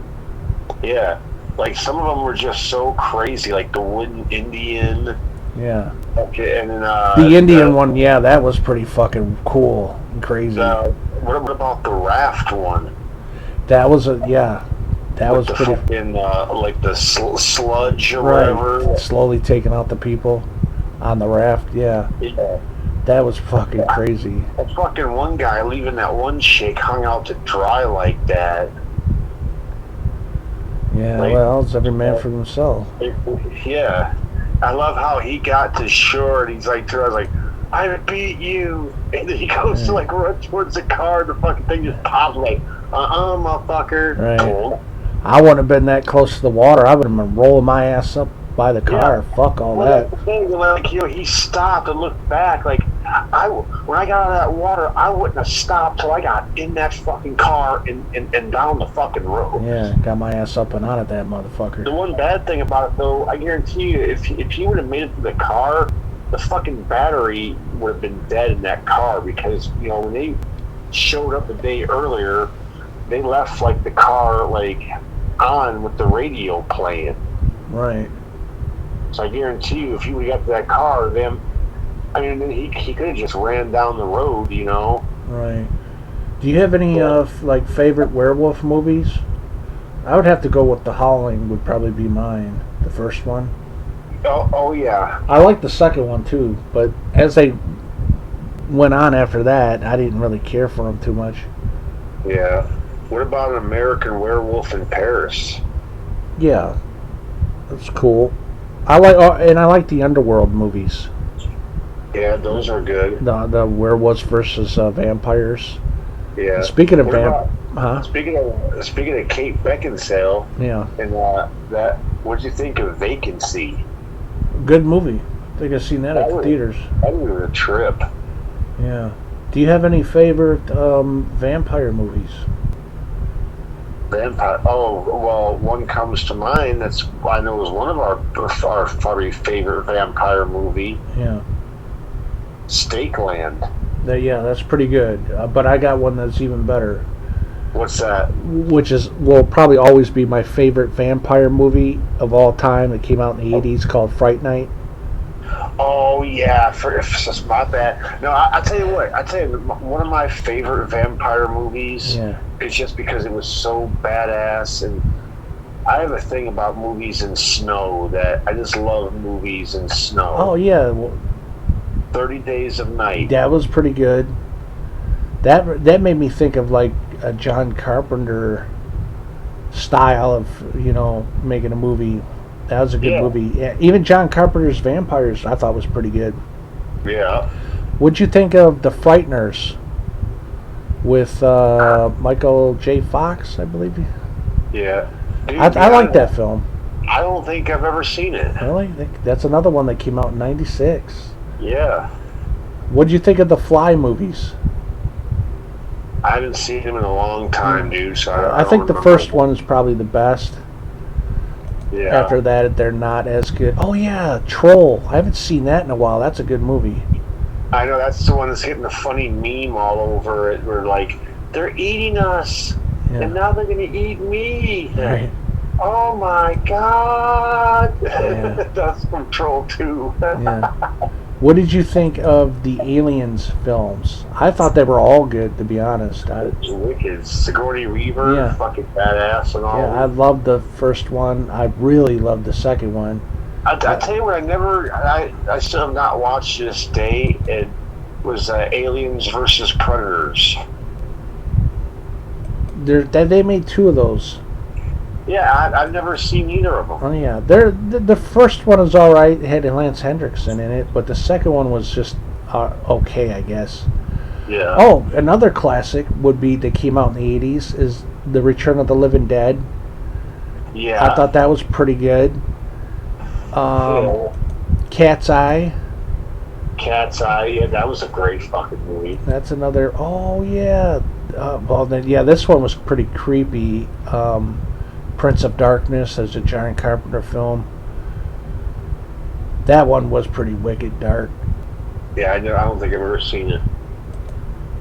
Yeah, like some of them were just so crazy, like the wooden Indian. Yeah. Okay, and then The Indian one, yeah, that was pretty fucking cool and crazy. What about the raft one? That was that was the pretty. fucking like the sludge or Right. whatever. Slowly taking out the people on the raft. Yeah. Yeah. That was fucking crazy. That fucking one guy leaving that one chick hung out to dry like that. Yeah. Like, Well, it's every man for himself. Yeah. I love how he got to shore and he's like, to her, I was like, I beat you. And then he goes to like run towards the car and the fucking thing just pops like, motherfucker. Right. Cool. I wouldn't have been that close to the water. I would have been rolling my ass up by the car. Yeah. Fuck all Well, that. that's the thing, like, he stopped and looked back. Like, when I got out of that water, I wouldn't have stopped till I got in that fucking car and down the fucking road. Yeah, got my ass up and out of that The motherfucker. one bad thing about it, though, I guarantee you, if he would have made it to the car, the fucking battery would have been dead in that car because, when they showed up the day earlier, they left, like, the car, like, on with the radio playing. Right. So I guarantee you, if he would have got to that car, he could have just ran down the road, Right. Do you have any like favorite werewolf movies? I would have to go with The Howling. Would probably be mine. The first one. Oh yeah. I like the second one too, but as they went on after that, I didn't really care for them too much. Yeah. What about An American Werewolf in Paris? Yeah, that's cool. I like the Underworld movies. Yeah, those are good. The werewolves versus vampires. Yeah. Speaking of What Speaking of Kate Beckinsale, yeah, and what'd you think of Vacancy? good movie. I think I've seen that at the theaters. That was a trip. Yeah. Do you have any favorite vampire movies? Vampire. Oh well, one comes to mind. That's I know is one of our probably favorite vampire movie. Yeah. Stakeland. That's pretty good. But I got one that's even better, What's that? which will probably always be my favorite vampire movie of all time. It came out in the '80s, called Fright Night. Oh yeah, it's my bad. No, I tell you what. I tell you, one of my favorite vampire movies. Yeah. Is just because it was so badass, and I have a thing about movies in snow that I just love movies in snow. Oh yeah, well, 30 Days of Night. that was pretty good. That made me think of like a John Carpenter style of making a movie. That was a good movie. Yeah, even John Carpenter's Vampires I thought was pretty good. Yeah. What'd you think of The Frighteners with Michael J. Fox, I believe? Yeah. Dude, I like that film. I don't think I've ever seen it. Really? That's another one that came out in '96. Yeah. What'd you think of the Fly movies? I haven't seen them in a long time, dude. So I think the first one is probably the best. Yeah. After that, they're not as good. Oh yeah, Troll. I haven't seen that in a while. That's a good movie. I know that's the one that's getting a funny meme all over it. Where like they're eating us, and now they're gonna eat me. Right. Oh my god! Yeah. That's from Troll 2. Yeah. What did you think of the Aliens films? I thought they were all good, to be honest. Wicked. Sigourney Weaver, fucking badass and all. Yeah, I loved the first one. I really loved the second one. I tell you what, I still have not watched to this day. It was Aliens versus Predators. They made two of those. Yeah, I've never seen either of them. Oh yeah, the first one was all right. It had Lance Hendrickson in it, but the second one was just okay, I guess. Yeah. Oh, another classic would be that came out in the '80s is The Return of the Living Dead. Yeah. I thought that was pretty good. Yeah. Cat's Eye. Cat's Eye. Yeah, that was a great fucking movie. That's another. Oh yeah. Well then, yeah, this one was pretty creepy. Prince of Darkness as a John Carpenter film. That one was pretty wicked dark. Yeah, I don't think I've ever seen it.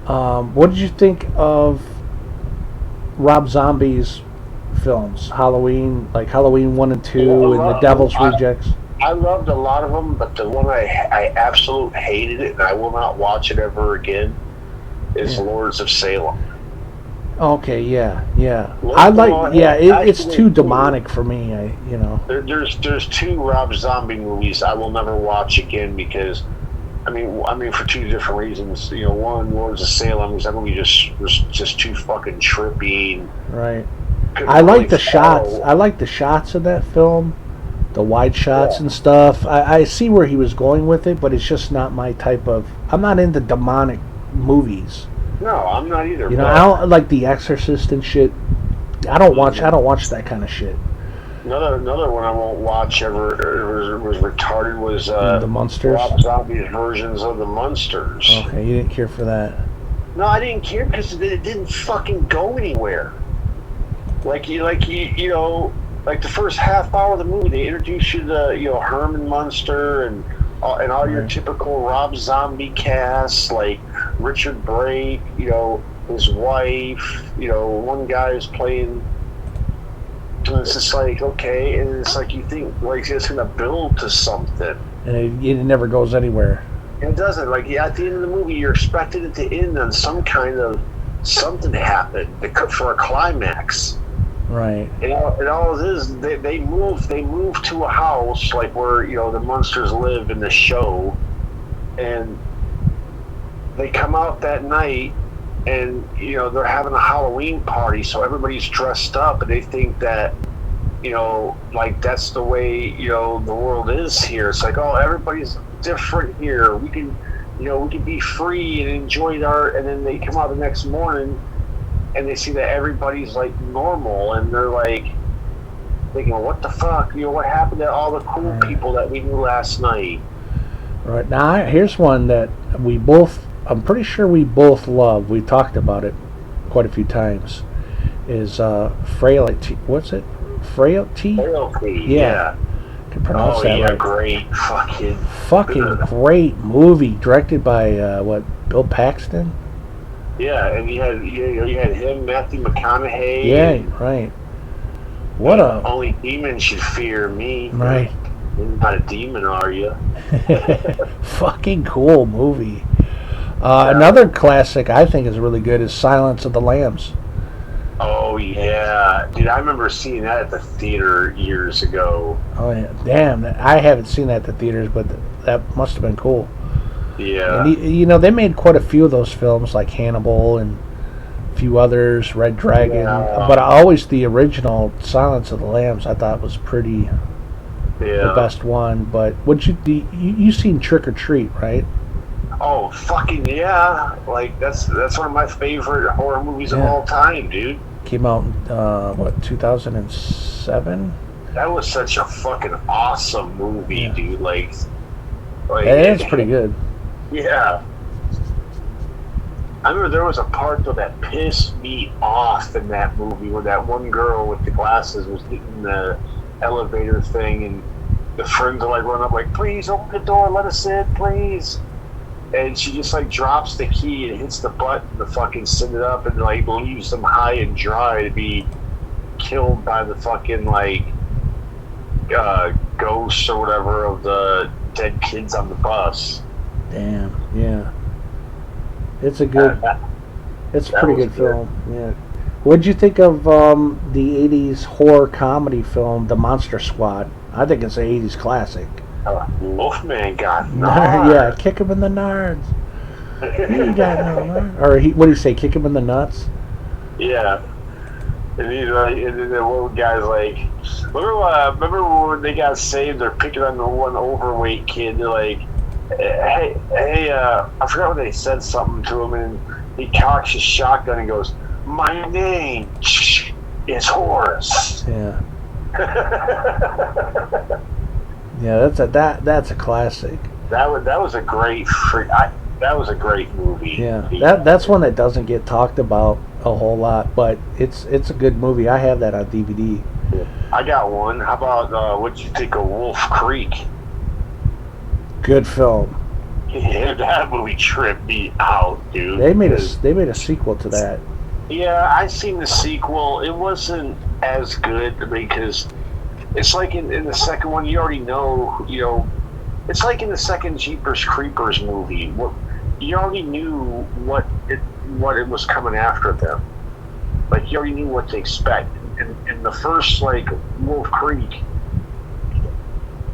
What did you think of Rob Zombie's films? Halloween, like Halloween 1 and 2, and The Devil's Rejects. I loved a lot of them, but the one I absolutely hated it, and I will not watch it ever again, is Lords of Salem. Okay, yeah. I like, it's too demonic for me. There's two Rob Zombie movies I will never watch again because, I mean for two different reasons. One, Lords of Salem, because that movie was just too fucking trippy. Right. I like the shots. I like the shots of that film, the wide shots and stuff. I see where he was going with it, but it's just not my type of. I'm not into demonic movies. No, I'm not either. I don't like The Exorcist and shit. I don't watch that kind of shit. Another one I won't watch ever was retarded was The Munsters. Rob Zombie's versions of the Munsters. Okay, you didn't care for that. No, I didn't care because it didn't fucking go anywhere. Like the first half hour of the movie, they introduce you to Herman Munster and all your typical Rob Zombie cast, like Richard Brake, his wife, one guy is playing. And it's just like, okay, and it's like you think like it's gonna build to something, and it never goes anywhere. And it doesn't. Like at the end of the movie, you're expected it to end on some kind of something happened for a climax. Right. And all it is, they move to a house like where the Munsters live in the show, and they come out that night, and they're having a Halloween party, so everybody's dressed up, and they think that like that's the way the world is here. It's like, oh, everybody's different here. We can be free and enjoy art, and then they come out the next morning. And they see that everybody's like normal, and they're like thinking, "What the fuck? What happened to all the cool people that we knew last night?" Right now, here's one that I'm pretty sure we both love. We talked about it quite a few times. Is Frailty? What's it? Frailty? Frailty. Yeah. I can pronounce that right. Great fucking great movie, directed by Bill Paxton. Yeah, and you had him, Matthew McConaughey. Yeah, right. Only demons should fear me. Right. You're not a demon, are you? Fucking cool movie. Another classic I think is really good is Silence of the Lambs. Oh yeah, dude! I remember seeing that at the theater years ago. Oh yeah, damn! I haven't seen that at the theaters, but that must have been cool. Yeah. And they made quite a few of those films, like Hannibal and a few others, Red Dragon. Yeah. But always the original Silence of the Lambs I thought was pretty the best one. But you seen Trick or Treat, right? Oh fucking yeah! Like that's one of my favorite horror movies of all time, dude. Came out in 2007? That was such a fucking awesome movie, dude. Like it's pretty good. Yeah. I remember there was a part though that pissed me off in that movie where that one girl with the glasses was hitting the elevator thing, and the friends are like running up like, "Please open the door, let us in, please." And she just like drops the key and hits the button to fucking send it up, and like leaves them high and dry to be killed by the fucking like ghosts or whatever of the dead kids on the bus. Damn, yeah. It's a good. It's a pretty good film. Yeah. What'd you think of the '80s horror comedy film, The Monster Squad? I think it's an '80s classic. Wolfman got nards. Yeah, kick him in the nards. He got no nards. Or what do you say? Kick him in the nuts. Yeah. And he's like, and then the one guy's like, remember when they got saved? They're picking on the one overweight kid. They're like, hey, I forgot when they said something to him, and he cocks his shotgun and goes, "My name is Horace." Yeah. Yeah, that's a classic. That was a great that was a great movie. Yeah, that's one that doesn't get talked about a whole lot, but it's a good movie. I have that on DVD. I got one. How about what you think of Wolf Creek? Good film. Yeah, that movie tripped me out, dude. They made a sequel to that. Yeah, I seen the sequel. It wasn't as good because it's like in the second one, you already know, it's like in the second Jeepers Creepers movie. You already knew what it was coming after them. Like, you already knew what to expect. In the first, like, Wolf Creek,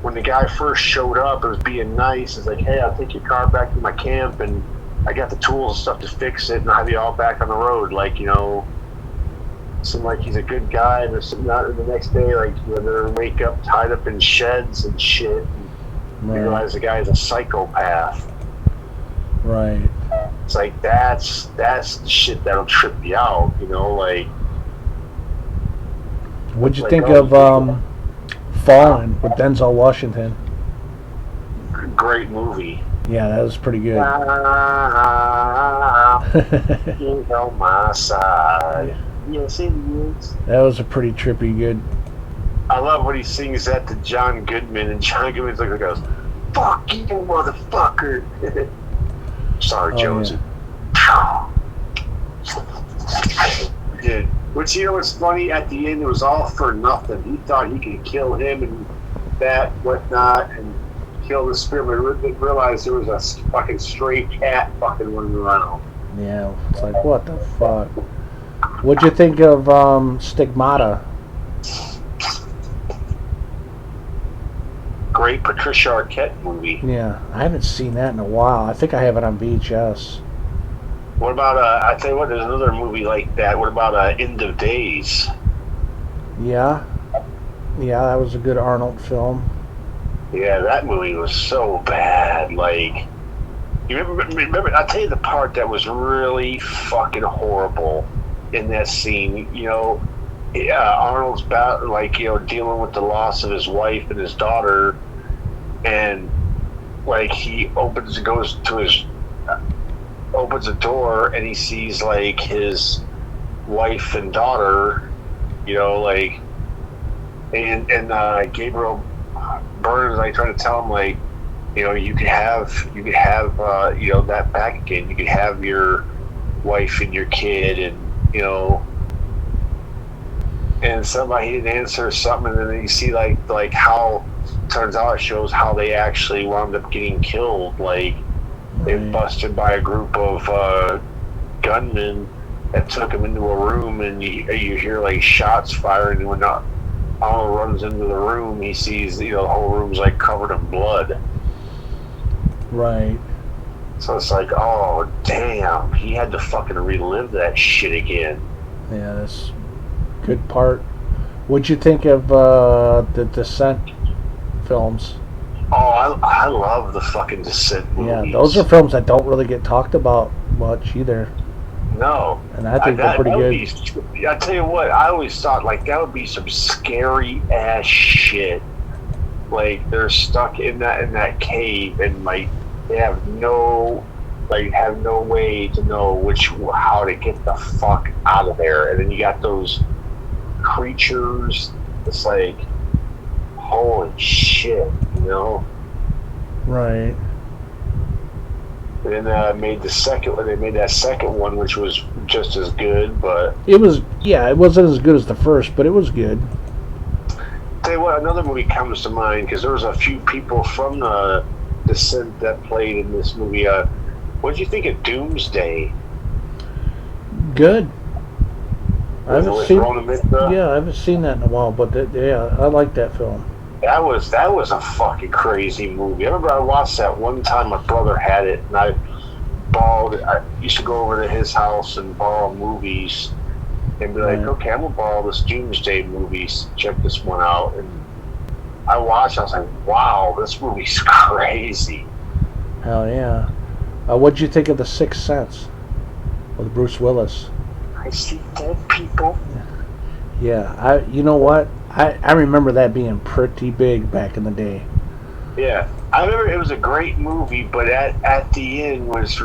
when the guy first showed up, it was being nice. It's like, hey, I'll take your car back to my camp, and I got the tools and stuff to fix it, and I'll have you all back on the road. Like, seemed like he's a good guy, and the next day, like, they're wake up tied up in sheds and shit, and Right. you realize the guy's a psychopath. Right. It's like, that's the shit that'll trip you out, like. What'd you Like, think oh, of Fallen with Denzel Washington? Great movie. Yeah, that was pretty good. You know my side. Yes, it is. That was a pretty trippy good. I love when he sings that to John Goodman, and John Goodman's like, goes, "Fuck you, motherfucker." Sorry, Oh, Jonesy. Dude, which, what's funny? At the end, it was all for nothing. He thought he could kill him and that, whatnot, and kill the spirit, but didn't realize there was a fucking stray cat fucking running around. Yeah, it's like, what the fuck? What'd you think of Stigmata? Great Patricia Arquette movie. Yeah, I haven't seen that in a while. I think I have it on VHS. What about I tell you what, there's another movie like that. What about End of Days? Yeah, that was a good Arnold film. Yeah, that movie was so bad. Like, you remember? I'll tell you the part that was really fucking horrible in that scene. Arnold's dealing with the loss of his wife and his daughter, and like he opens a door and he sees like his wife and daughter, and Gabriel Byrne, like, trying to tell him, like, you could have that back again. You could have your wife and your kid, and and somebody didn't answer something, and then you see like how turns out it shows how they actually wound up getting killed. Like, they were busted by a group of gunmen that took them into a room, and you hear like shots firing, and when Arnold runs into the room, he sees the whole room's like covered in blood. Right. So it's like, oh damn, he had to fucking relive that shit again. Yeah, that's a good part. What'd you think of the Descent films? Oh, I love the fucking Descent movies. Yeah, those are films that don't really get talked about much either. No. And I think they're pretty good. I tell you what, I always thought like that would be some scary ass shit. Like, they're stuck in that cave, and like they have no way to know how to get the fuck out of there. And then you got those creatures. It's like, holy shit, Right. And then made the second one. They made that second one, which was just as good, but It wasn't as good as the first, but it was good. tell you what, another movie comes to mind, because there was a few people from the Descent that played in this movie. What did you think of Doomsday? Good. I haven't seen. Rona Mitra? Yeah, I haven't seen that in a while, but I like that film. That was a fucking crazy movie. I remember I watched that one time. My brother had it, and I used to go over to his house and borrow movies, and be like, Right. okay, I'm gonna borrow this Doomsday movie. Check this one out. And I watched. I was like, wow, this movie's crazy. Hell yeah. What'd you think of The Sixth Sense with Bruce Willis? I see dead people. Yeah, you know what? I remember that being pretty big back in the day. Yeah, I remember it was a great movie, but at the end was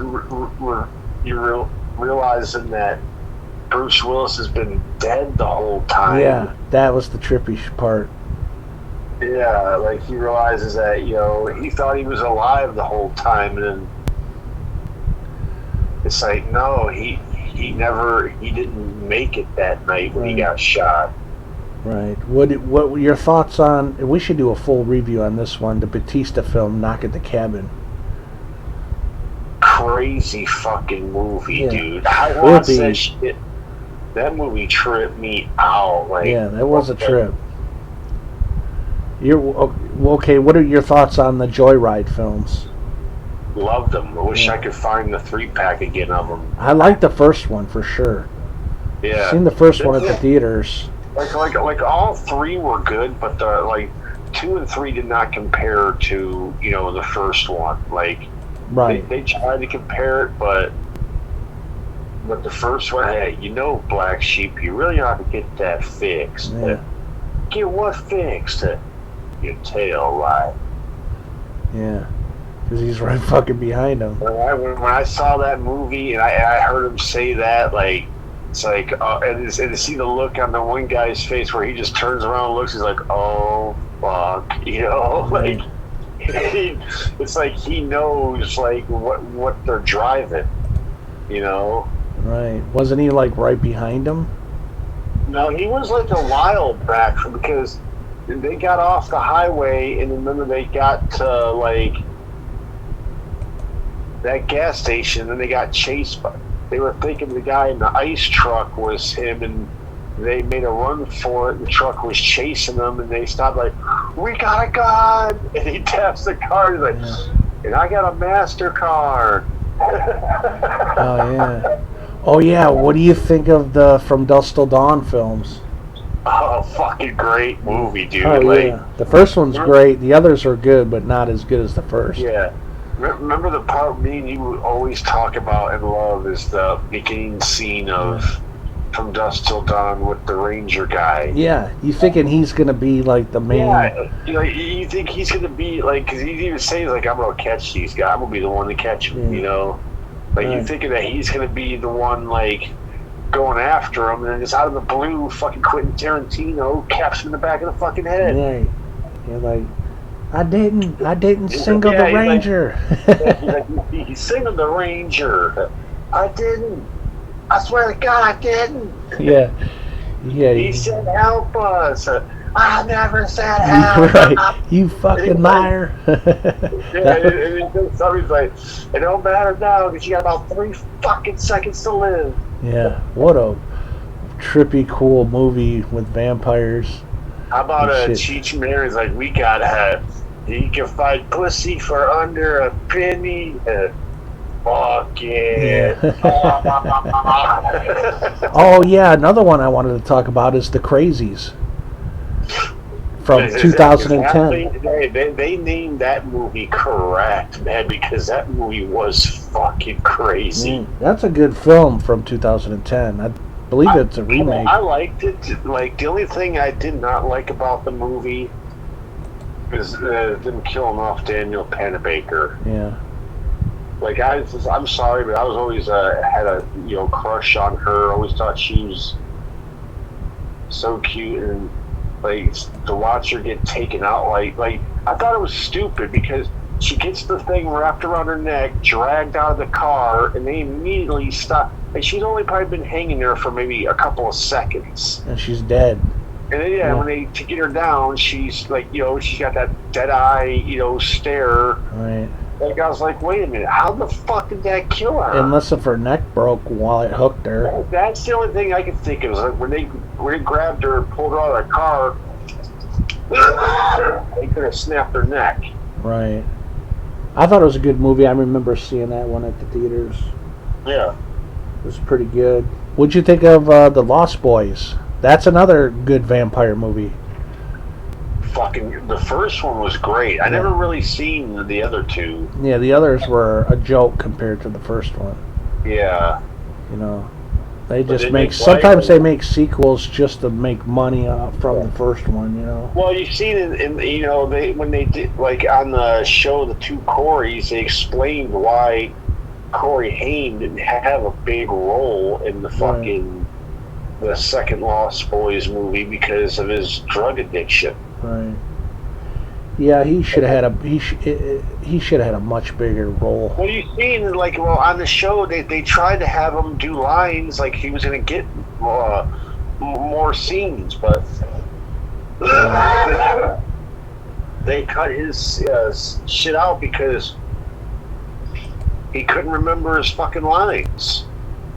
realizing that Bruce Willis has been dead the whole time. Yeah, that was the trippy part. Yeah, like he realizes that he thought he was alive the whole time, and then it's like no, he didn't make it that night when he got shot. Right. What were your thoughts on? We should do a full review on this one, the Batista film, Knock at the Cabin. Crazy fucking movie, dude. I Trippy. watched that shit. That movie tripped me out. Like, yeah, that was a trip. You're okay. What are your thoughts on the Joyride films? Loved them. I wish I could find the 3-pack again of them. I like the first one for sure. Yeah, seen the first one at the theaters. Like all 3 were good, but the 2 and 3 did not compare to the first one. Like, right? They tried to compare it, but the first one, hey, Black Sheep, you really ought to get that fixed. Yeah. Get what fixed? Your tail light. Yeah, because he's right fucking behind him. When I saw that movie and I heard him say that, like, it's like, and to see the look on the one guy's face where he just turns around and looks, he's like, oh fuck, like, it's like he knows like what they're driving, Right? Wasn't he like right behind him? No, he was like a while back because they got off the highway and remember they got to like that gas station and they got chased by. They were thinking the guy in the ice truck was him, and they made a run for it. And the truck was chasing them, and they stopped like, "We got a gun!" And he taps the card, he's like, "And I got a MasterCard." Oh yeah, oh yeah. What do you think of the From Dusk Till Dawn films? Oh, fucking great movie, dude! Oh like, yeah, the first one's great. The others are good, but not as good as the first. Yeah. Remember the part me and you would always talk about and love is the beginning scene of From Dusk Till Dawn with the ranger guy. Yeah, you thinking he's gonna be like the main? Yeah, you think he's gonna be like, because he even says like, "I'm gonna catch these guys. I'm gonna be the one to catch them." Like you're thinking that he's gonna be the one like going after him, and then just out of the blue, fucking Quentin Tarantino caps him in the back of the fucking head. Right. You're like, I didn't single the ranger. He singled the ranger. I didn't. I swear to God, I didn't. Yeah. He said, "Help us." I never said help. Right. You fucking liar. And somebody's like, "It don't matter now because you got about 3 fucking seconds to live." Yeah. What a trippy, cool movie with vampires. How about Cheech Marin's like, "We gotta he can find pussy for under a penny." Fuck it. Oh yeah, another one I wanted to talk about is The Crazies from 2010. They named that movie correct, man, because that movie was fucking crazy. That's a good film from 2010. I believe it's a remake. I liked it. Like, the only thing I did not like about the movie is them killing off Danielle Panabaker. Yeah. Like, I'm sorry, but I was always had a crush on her. Always thought she was so cute, and like to watch her get taken out, like I thought it was stupid because she gets the thing wrapped around her neck, dragged out of the car, and they immediately stop. Like, she's only probably been hanging there for maybe a couple of seconds, and she's dead. And then, when they to get her down, she's like, she's got that dead eye, stare. Right. Like, I was like, wait a minute, how the fuck did that kill her? Unless if her neck broke while it hooked her. That's the only thing I can think of. Is like when they grabbed her, pulled her out of the car, they could have snapped her neck. Right. I thought it was a good movie. I remember seeing that one at the theaters. Yeah. It was pretty good. What'd you think of The Lost Boys? That's another good vampire movie. Fucking, the first one was great. I never really seen the other two. Yeah, the others were a joke compared to the first one. Yeah. They But just then make. they Sometimes play- they make sequels just to make money from the first one. You know. Well, you've seen it, in you know, they when they did like on the show, the two Corys, they explained why Corey Haim didn't have a big role in the fucking the second Lost Boys movie because of his drug addiction. Right. Yeah, he should have had a he should have had a much bigger role. Well, you've seen like on the show they tried to have him do lines like he was going to get more scenes, but they cut his shit out because he couldn't remember his fucking lines.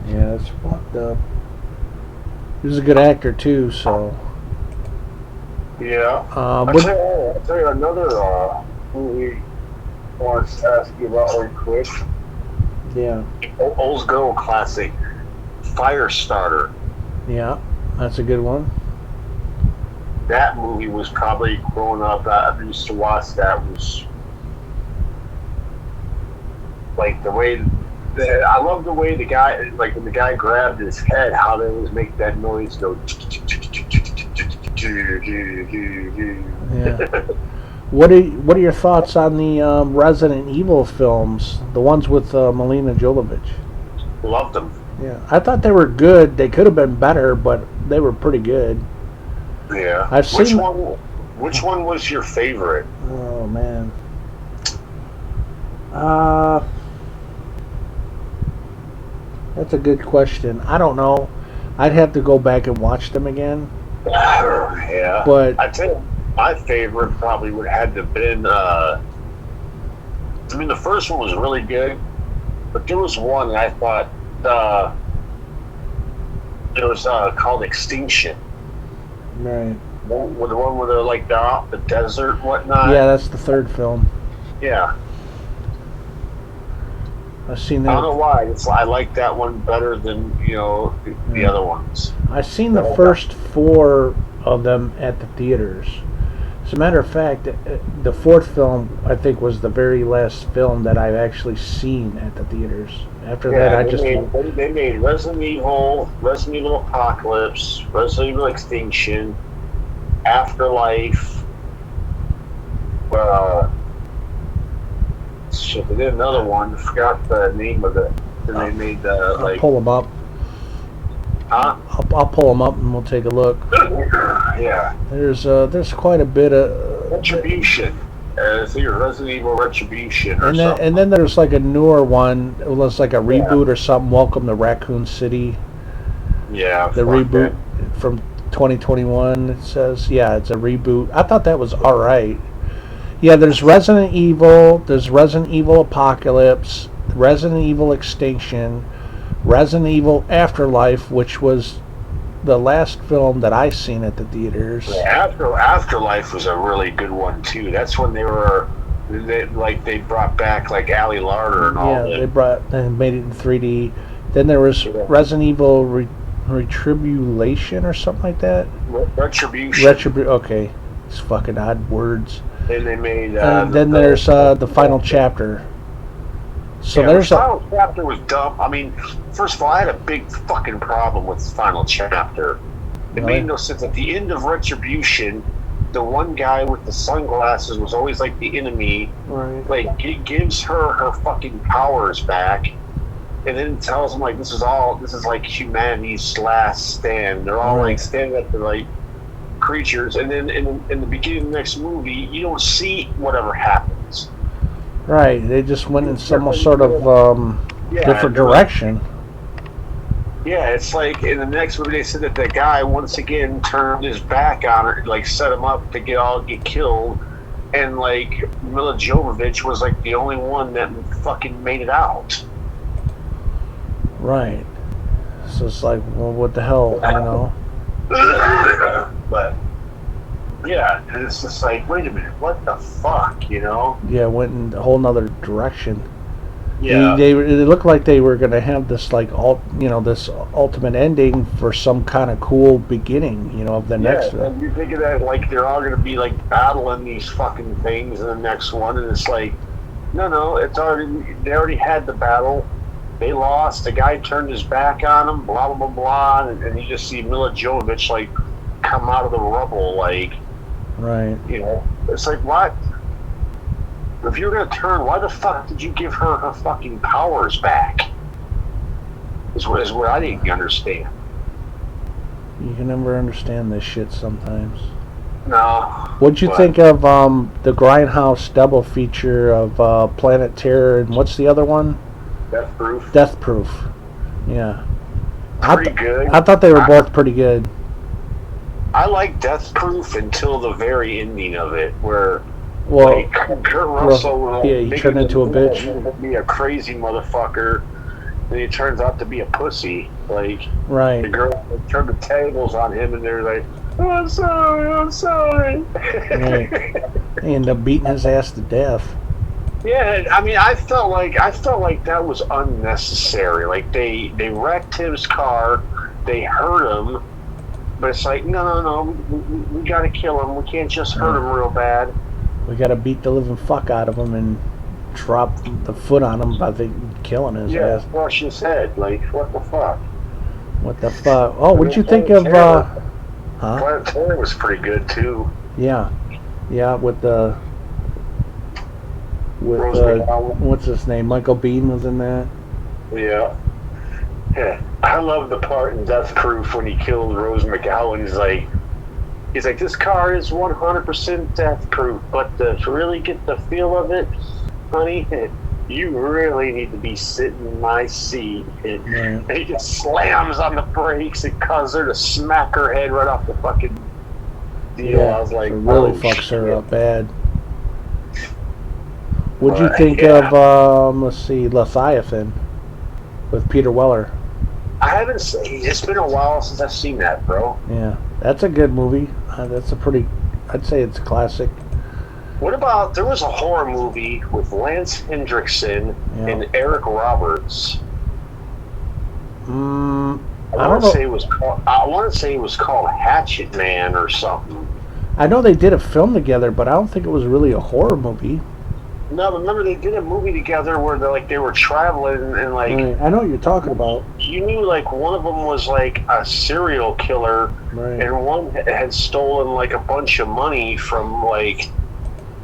Yeah, that's fucked up. He was a good actor too, so. Yeah. I'll What, tell you another movie I want to ask you about real quick. yeah, Old girl classic, Firestarter. yeah, that's a good one. That movie was probably growing up. I used to watch that. Was like the way. I love the way the guy, like when the guy grabbed his head, how they always make that noise go. Yeah. What are your thoughts on the Resident Evil films, the ones with Melina Jovovich? Loved them. Yeah, I thought they were good. They could have been better, but they were pretty good. Yeah. I've seen. Which one was your favorite? Oh man. That's a good question. I don't know. I'd have to go back and watch them again. Yeah. But I think my favorite probably would have had to been. I mean, the first one was really good, but there was one that I thought it was called Extinction. right. The one where they're like they're out in the desert and whatnot. Yeah, that's the third film. Yeah. I've seen I don't that. know why. I like that one better than the other ones. I've seen the first 4 of them at the theaters. As a matter of fact, the fourth film I think was the very last film that I've actually seen at the theaters. After that, I just they made Resident Evil Apocalypse, Resident Evil Extinction, Afterlife. Shit, they did another one. I forgot the name of it. And they made I'll pull them up. huh? I'll pull them up and we'll take a look. Yeah, There's quite a bit of Retribution. It's either Resident Evil Retribution or and something. then there's like a newer one. It was like a reboot or something. Welcome to Raccoon City. Yeah, The fuck reboot from 2021. It says, yeah, it's a reboot. I thought that was all right. Yeah, there's Resident Evil. There's Resident Evil Apocalypse. Resident Evil Extinction. Resident Evil Afterlife, which was the last film that I seen at the theaters. Afterlife was a really good one too. That's when they brought back like Ali Larder and all Yeah, that. they made it in 3D. Then there was Resident Evil Retribution or something like that. Retribution. Okay, it's fucking odd words. Then they made. Then there's the final chapter. So yeah, there's the final chapter was dumb. I mean, first of all, I had a big fucking problem with the final chapter. It Really? made no sense. At the end of Retribution, the one guy with the sunglasses was always like the enemy. right. Like, gives her fucking powers back, and then tells him like this is like humanity's last stand. They're all Right. like standing up to like creatures, and then in the beginning of the next movie, you don't see whatever happens. Right, they just went in some sort of different direction. Yeah, it's like in the next movie they said that the guy once again turned his back on her, like set him up to get killed, and like Mila Jovovich was like the only one that fucking made it out. Right. So it's like, well, what the hell, you know? But yeah, and it's just like, wait a minute, what the fuck, you know? Yeah, went in a whole nother direction. Yeah. It looked like they were going to have this this ultimate ending for some kind of cool beginning, of the next Yeah, one. and you think of that like they're all going to be like battling these fucking things in the next one, and it's like, no, they already had the battle. they lost. The guy turned his back on him. Blah blah blah blah. And you just see Mila Jovovich like come out of the rubble, like, Right. you know. It's like, what? If you're gonna turn, why the fuck did you give her her fucking powers back? Is what I didn't understand. You can never understand this shit sometimes. No. What'd you but think of the Grindhouse double feature of Planet Terror and what's the other one? Death Proof? Death Proof. Yeah. Pretty good. I thought they were both pretty good. I like Death Proof until the very ending of it, where Well, like, Kurt Russell he turned into a bitch. Be a crazy motherfucker, and he turns out to be a pussy. Like, the right. girl turned the tables on him, and they're like, "Oh, I'm sorry, I'm sorry." Right. They end up beating his ass to death. Yeah, I mean, I felt like that was unnecessary. Like they wrecked his car, they hurt him, but it's like, no, we gotta kill him. We can't just hurt him real bad. We gotta beat the living fuck out of him and drop the foot on him by killing his ass. Crush his head. Like, what the fuck? What the fuck? Oh, what'd you think of? Huh? Planet Terror was pretty good too. Yeah, with Rose McGowan. what's his name? Michael Biehn was in that. Yeah. I love the part in Death Proof when he killed Rose McGowan. He's like, this car is 100% death proof, but to really get the feel of it, honey, you really need to be sitting in my seat. And he just slams on the brakes and causes her to smack her head right off the fucking deal. Yeah, I was like, it really oh, fucks her shit. up bad. What'd you think yeah. of, let's see, Leviathan with Peter Weller? I haven't seen. It's been a while since I've seen that, bro. Yeah, that's a good movie. That's a pretty, I'd say it's a classic. What about, there was a horror movie with Lance Hendrickson and Eric Roberts. I want to say it was called Hatchet Man or something. I know they did a film together, but I don't think it was really a horror movie. No, remember they did a movie together where they were traveling and like. Right. I know what you're talking about. You knew like one of them was like a serial killer, right. and one had stolen like a bunch of money from like.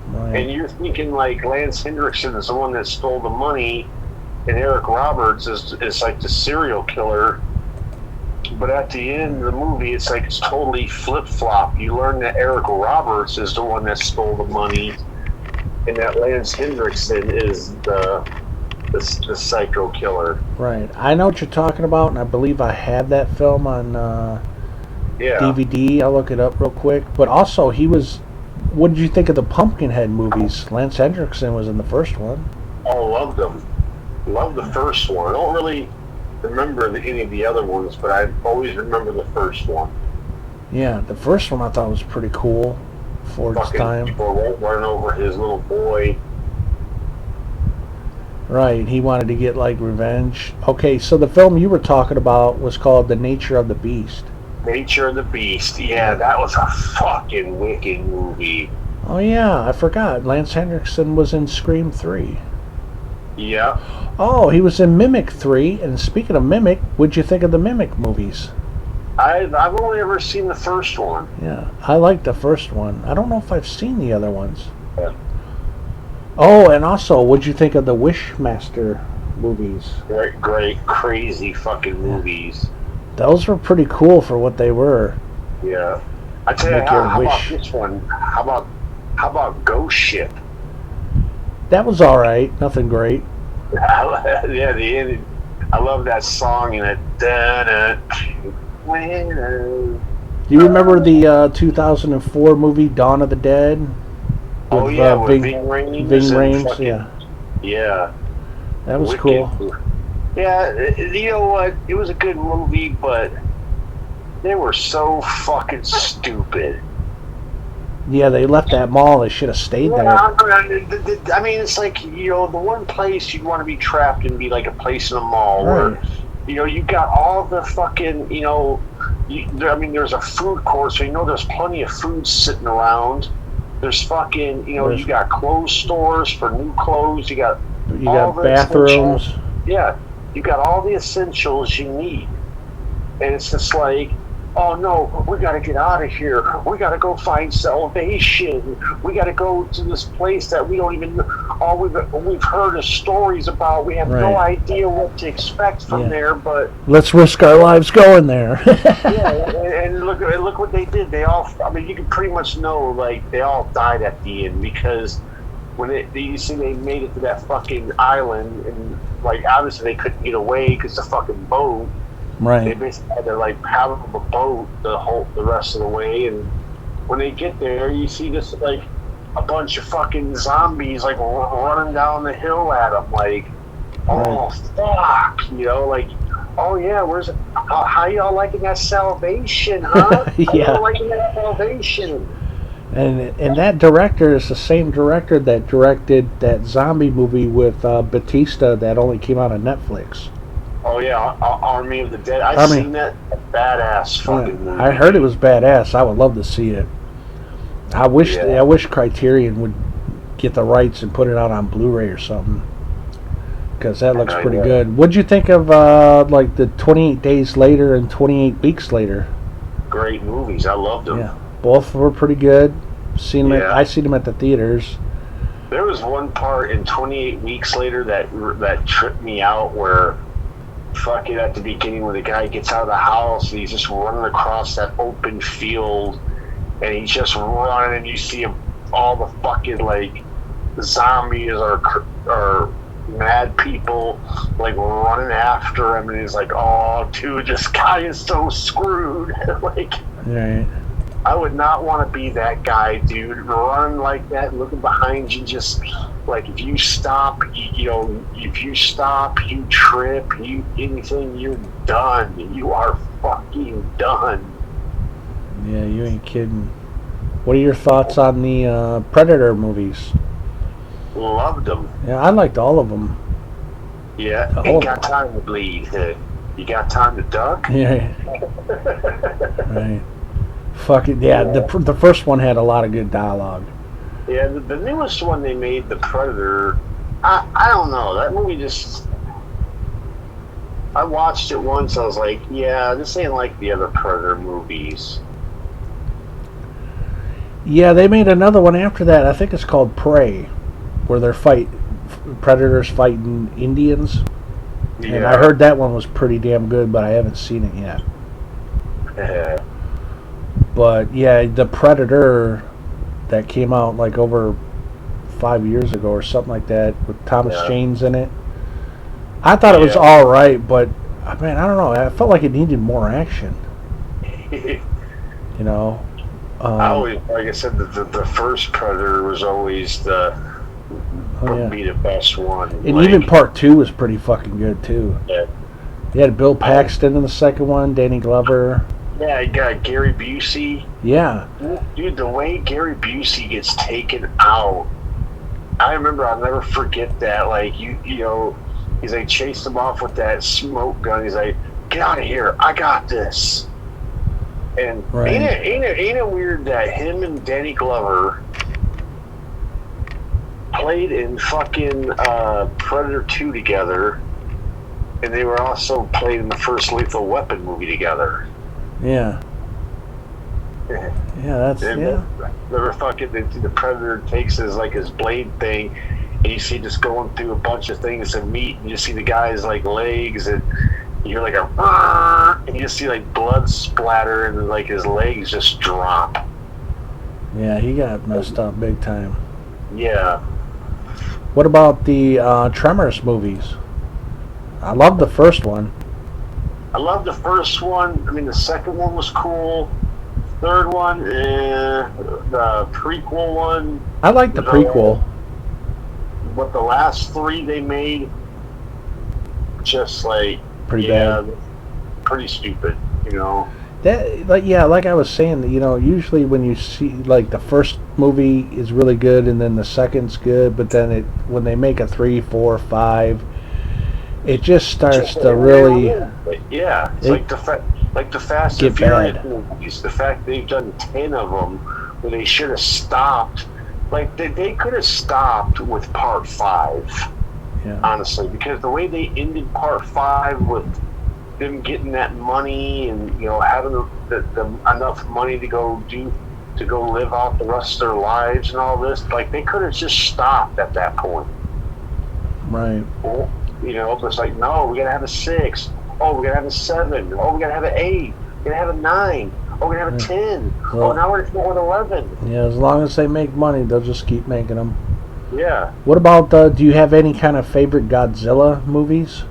Right. And you're thinking like Lance Hendrickson is the one that stole the money, and Eric Roberts is like the serial killer. But at the end of the movie, it's like it's totally flip-flop. You learn that Eric Roberts is the one that stole the money, and that Lance Hendrickson is the psycho killer. Right. I know what you're talking about, and I believe I had that film on DVD. I'll look it up real quick. But also, he was... What did you think of the Pumpkinhead movies? Lance Hendrickson was in the first one. Oh, loved them. Loved the first one. I don't really remember any of the other ones, but I always remember the first one. Yeah, the first one I thought was pretty cool for its time. People running over his little boy. Right, he wanted to get like revenge. Okay, so the film you were talking about was called The Nature of the Beast. Nature of the Beast. Yeah, that was a fucking wicked movie. Oh yeah, I forgot. Lance Hendrickson was in Scream 3. Yeah. Oh, he was in Mimic 3. And speaking of Mimic, what'd you think of the Mimic movies? I've only ever seen the first one. Yeah, I liked the first one. I don't know if I've seen the other ones. Yeah. Oh, and also, what'd you think of the Wishmaster movies? Great, crazy fucking movies. Those were pretty cool for what they were. Yeah. I tell you, how about this one? How about Ghost Ship? That was all right. Nothing great. Yeah, the end. I love that song in it. Do you remember the 2004 movie Dawn of the Dead? With Ving Rhames. Ving Rhames, yeah. Yeah. That was wicked. Cool. Yeah, you know what? It was a good movie, but they were so fucking stupid. Yeah, they left that mall. They should have stayed there. I mean, it's like, you know, the one place you'd want to be trapped in be like a place in a mall where, you know, you got all the fucking, you know, there's a food court, so you know there's plenty of food sitting around. There's fucking, you know, you got clothes stores for new clothes. You got bathrooms. Yeah. You got all the essentials you need. And it's just like, oh no, we got to get out of here. We got to go find salvation. We got to go to this place that we don't even know. All we've heard is stories about. We have no Right. idea what to expect from Yeah. there. But Let's risk our lives going there. yeah, and look what they did. They all, I mean, you can pretty much know, like, they all died at the end because when you see they made it to that fucking island, and like obviously they couldn't get away because the fucking boat. They Right. basically had to like paddle the boat the rest of the way, and when they get there, you see this like a bunch of fucking zombies like running down the hill at them, like, oh fuck, you know, like, oh yeah, where's how y'all liking that salvation, huh? How Yeah. y'all liking that salvation? And that director is the same director that directed that zombie movie with Batista that only came out on Netflix. Oh yeah, Army of the Dead. I've Army. seen that badass fucking movie. I heard it was badass. I would love to see it. I wish Criterion would get the rights and put it out on Blu-ray or something, because that looks pretty good. What'd you think of like the 28 Days Later and 28 Weeks Later? Great movies. I loved them. Yeah, both were pretty good. Seen them. Yeah. I seen them at the theaters. There was one part in 28 Weeks Later that tripped me out where fucking at the beginning when the guy gets out of the house and he's just running across that open field and he's just running and you see him, all the fucking like zombies or mad people like running after him, and he's like, oh dude, this guy is so screwed. Like, Right. I would not want to be that guy, dude. Running like that, looking behind you, just like if you stop, if you stop, you trip, you anything, you're done. You are fucking done. Yeah, you ain't kidding. What are your thoughts on the Predator movies? Loved them. Yeah, I liked all of them. Yeah, The ain't whole- got time to bleed. You got time to duck? Yeah. Right. Fucking yeah. The first one had a lot of good dialogue. Yeah, the newest one they made, The Predator, I don't know. That movie just... I watched it once, I was like, yeah, this ain't like the other Predator movies. Yeah, they made another one after that. I think it's called Prey, where they're predators fighting Indians. Yeah. And I heard that one was pretty damn good, but I haven't seen it yet. But yeah, the Predator that came out like over 5 years ago or something like that with Thomas Jane's in it. I thought it was all right, but man, I don't know. I felt like it needed more action. You know. I always, like I said, the first Predator was always would be the best one. And like, even part 2 was pretty fucking good too. Yeah. You had Bill Paxton in the second one, Danny Glover. Yeah, you got Gary Busey. Yeah. Dude, the way Gary Busey gets taken out, I remember, I'll never forget that. Like, you know, he's like chased him off with that smoke gun. He's like, get out of here, I got this. And Right. ain't it weird that him and Danny Glover played in fucking Predator 2 together, and they were also played in the first Lethal Weapon movie together. Yeah. Yeah, that's And the fucking the Predator takes his blade thing, and you see just going through a bunch of things of meat, and you see the guy's like legs, and you hear like a and you just see like blood splatter, and then like his legs just drop. Yeah, he got messed up big time. Yeah. What about the Tremors movies? I love the first one. I love the first one. I mean, the second one was cool. Third one, the prequel one. I like the prequel. But the last three they made, just like Pretty bad. pretty stupid. You know. That like I was saying, you know, usually when you see like the first movie is really good and then the second's good, but then when they make a 3, 4, 5, it just starts to really Yeah, it's like the Fast and Furious movies. The fact they've done 10 of them, where they should have stopped. Like they could have stopped with part 5. Yeah. honestly, because the way they ended part 5 with them getting that money and having the enough money to go live out the rest of their lives and all this, like they could have just stopped at that point. Right. Well, it's like, no, we gotta have a 6. Oh, we gotta have a 7. Oh, we gotta have an 8. We gotta have a 9. Oh, we gotta have a 10. Well, now we're at 11. Yeah, as long as they make money, they'll just keep making them. Yeah. What about, do you have any kind of favorite Godzilla movies?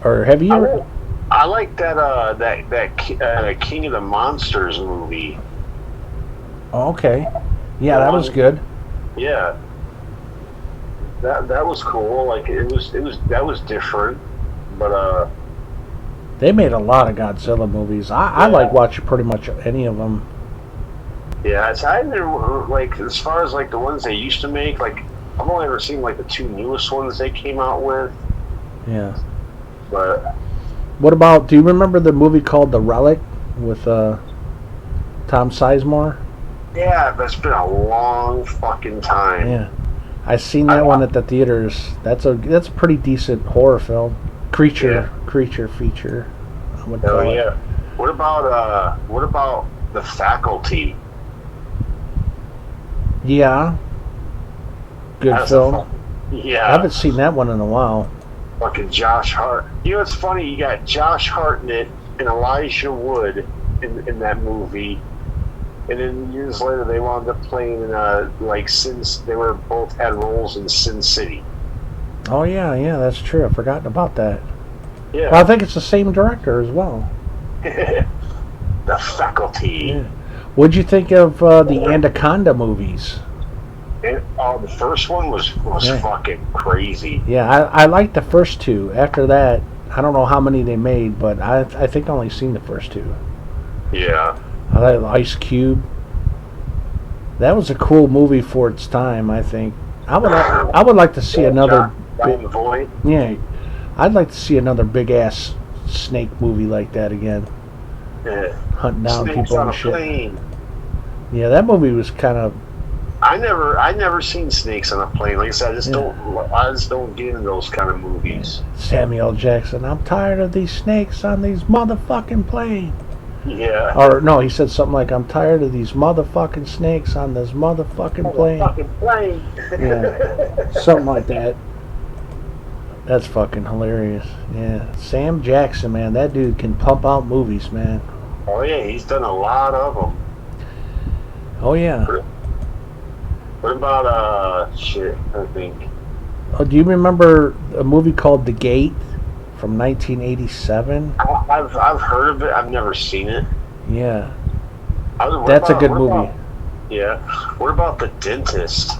Or have you... I like that King of the Monsters movie. Oh, okay. Yeah, that was good. Yeah. That was cool. Like that was different. But they made a lot of Godzilla movies. I like watching pretty much any of them. Yeah, I never, like, as far as like the ones they used to make, like I've only ever seen like the 2 newest ones they came out with. Yeah. But what about, do you remember the movie called The Relic with Tom Sizemore? Yeah, that's been a long fucking time. Yeah. I seen that one at the theaters. That's a pretty decent horror film. Creature feature. I would call it. Yeah. What about The Faculty? Yeah. Good film. Yeah. I haven't seen that one in a while. Fucking Josh Hart. It's funny, you got Josh Hartnett and Elijah Wood in that movie. And then years later, they wound up playing in they were both had roles in Sin City. Oh yeah, that's true. I've forgotten about that. Yeah. Well, I think it's the same director as well. The Faculty. Yeah. What'd you think of the Anaconda movies? The first one was fucking crazy. Yeah, I liked the first 2. After that, I don't know how many they made, but I think I only seen the first 2. Yeah. I like Ice Cube. That was a cool movie for its time, I think. I would like to see another. Yeah, I'd like to see another big ass snake movie like that again. Yeah. Hunting down Snakes people on and a shit. plane. Yeah, that movie was kind of. I never seen snakes on a plane. Like I said, I just don't get into those kind of movies. Samuel Jackson. I'm tired of these snakes on these motherfucking planes. Yeah. Or no, he said something like, "I'm tired of these motherfucking snakes on this motherfucking plane." Yeah, something like that. That's fucking hilarious. Yeah, Sam Jackson, man, that dude can pump out movies, man. Oh yeah, he's done a lot of them. Oh yeah. What about shit? I think. Oh, do you remember a movie called The Gate from 1987? I've heard of it. I've never seen it. Yeah. That's a good movie. Yeah. What about The Dentist?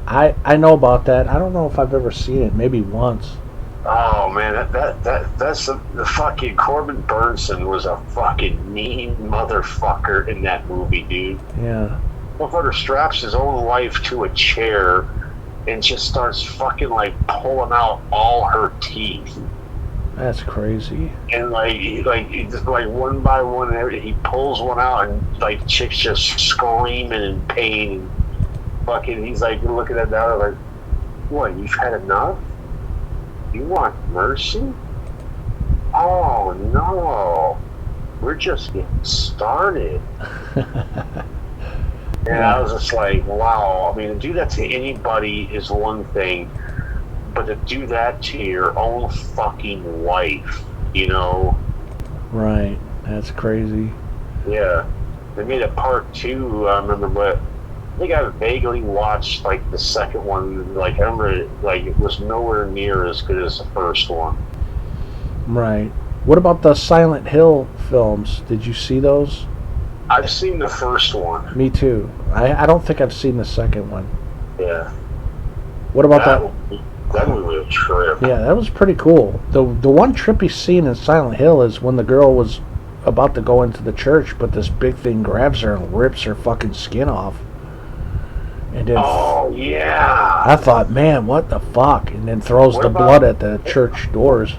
I know about that. I don't know if I've ever seen it. Maybe once. Oh man, that's the fucking Corbin Burnson was a fucking mean motherfucker in that movie, dude. Yeah. Motherfucker straps his own wife to a chair and just starts fucking like pulling out all her teeth. That's crazy. And just like one by one, he pulls one out, and like the chick's just screaming in pain. And fucking, he's like looking at that, like, what? You've had enough? You want mercy? Oh no, we're just getting started. And I was just like, wow. I mean, to do that to anybody is one thing, but to do that to your own fucking wife, Right. That's crazy. Yeah. They made a part 2, I remember, but I think I vaguely watched, like, the second one. Like, I remember, it was nowhere near as good as the first one. Right. What about the Silent Hill films? Did you see those? I've seen the first one. Me too. I don't think I've seen the second one. Yeah. What about that? That movie was a trip. Yeah, that was pretty cool. The one trippy scene in Silent Hill is when the girl was about to go into the church, but this big thing grabs her and rips her fucking skin off. And then oh, yeah. I thought, man, what the fuck? And then throws the blood at the church doors.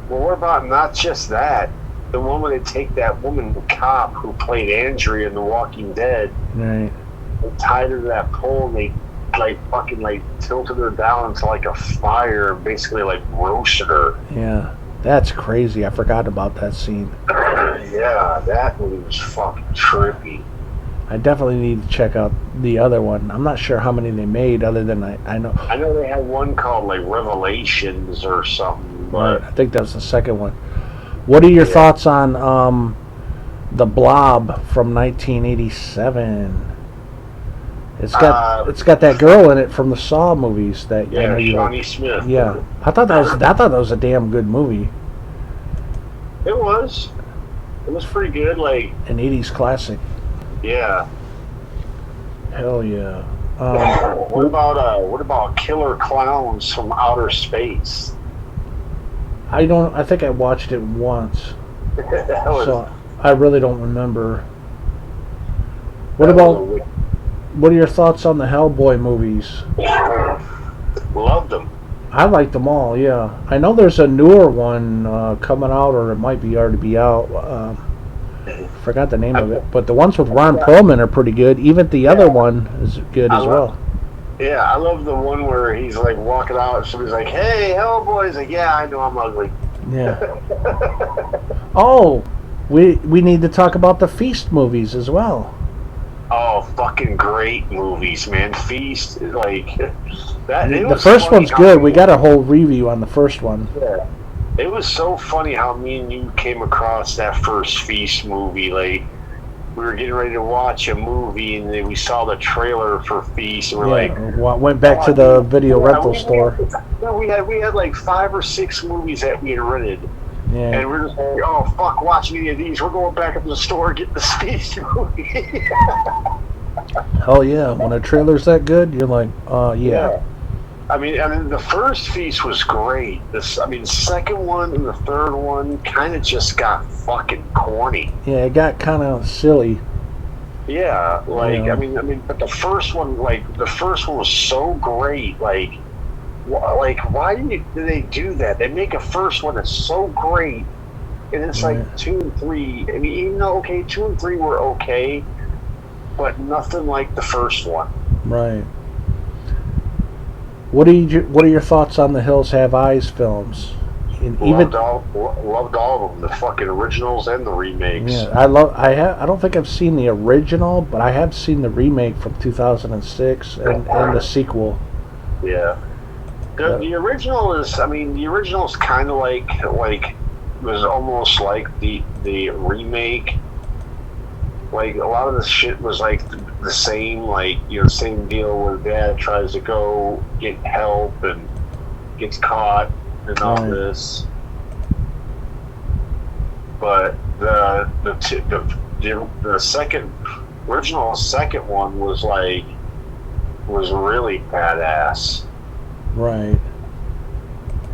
Well, what about not just that? The one where they take that woman cop who played Andrea in The Walking Dead, Right. and tied her to that pole, and they like fucking like tilted her down into like a fire, basically like roasted her. Yeah, that's crazy. I forgot about that scene. Yeah, that movie was fucking trippy. I definitely need to check out the other one. I'm not sure how many they made, other than I know. I know they had one called like Revelations or something, but I think that was the second one. What are your thoughts on The Blob from 1987? It's got that girl in it from the Saw movies. That I know you like. Shawnee Smith. Yeah, I thought that was a damn good movie. It was pretty good. Like An 80s classic. yeah. Hell yeah. What about Killer Clowns from Outer Space? I think I watched it once, That was- so I really don't remember. What are your thoughts on the Hellboy movies? Loved them. I like them all, yeah. I know there's a newer one coming out, or it might be already be out. Forgot the name of it. But the ones with Ron Perlman are pretty good. Even the other one is good as well. Yeah, I love the one where he's like walking out and somebody's like, "Hey, Hellboy!" He's like, "Yeah, I know I'm ugly." Yeah. Oh, we need to talk about the Feast movies as well. Oh, fucking great movies, man. Feast, like that. The first one's good. We got a whole review on the first one. Yeah. It was so funny how me and you came across that first Feast movie. Like, we were getting ready to watch a movie, and then we saw the trailer for Feast, and we're went back to the video rental store. We had like 5 or 6 movies that we had rented. Yeah. And we're just like, oh, fuck, watching any of these. We're going back up to the store and getting the Feast movie. Hell yeah. When a trailer's that good, you're like, yeah. I mean, the first Feast was great. The second one and the third one kind of just got fucking corny. Yeah, it got kind of silly. Yeah, like, Yeah. I mean, but the first one was so great. Like why did they do that? They make a first one that's so great, and it's like 2 and 3. I mean, even though 2 and 3 were okay, but nothing like the first one. Right. What are your thoughts on the Hills Have Eyes films? Loved all of them, the fucking originals and the remakes. Yeah, I don't think I've seen the original, but I have seen the remake from 2006 and the sequel. Yeah. The original is, the original's kind of like was almost like the remake. Like, a lot of the shit was like the same, like, same deal where dad tries to go get help and gets caught and all this. But the original second one was really badass. Right.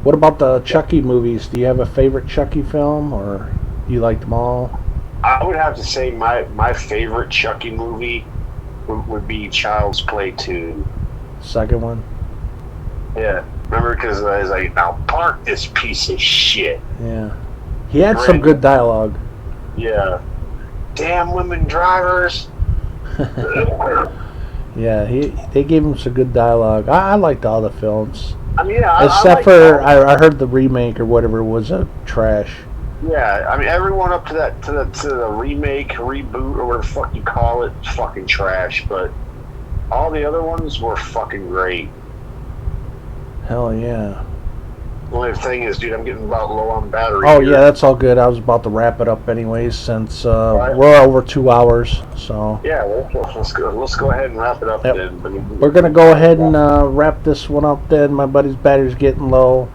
What about the Chucky movies? Do you have a favorite Chucky film, or you like them all? I would have to say my favorite Chucky movie would be Child's Play 2. Second one? Yeah. Remember, because I was like, now park this piece of shit. Yeah. He had some good dialogue. Yeah. Damn women drivers. Yeah, they gave him some good dialogue. I liked all the films. Except for I heard the remake or whatever was a trash. Yeah, everyone up to the remake, reboot, or whatever the fuck you call it, is fucking trash. But all the other ones were fucking great. Hell yeah. The only thing is, dude, I'm getting about low on battery. Oh here. yeah, that's all good. I was about to wrap it up anyways, since Right. we're over 2 hours. So yeah, let's go ahead and wrap it up then. We're gonna go ahead and wrap this one up then. My buddy's battery's getting low,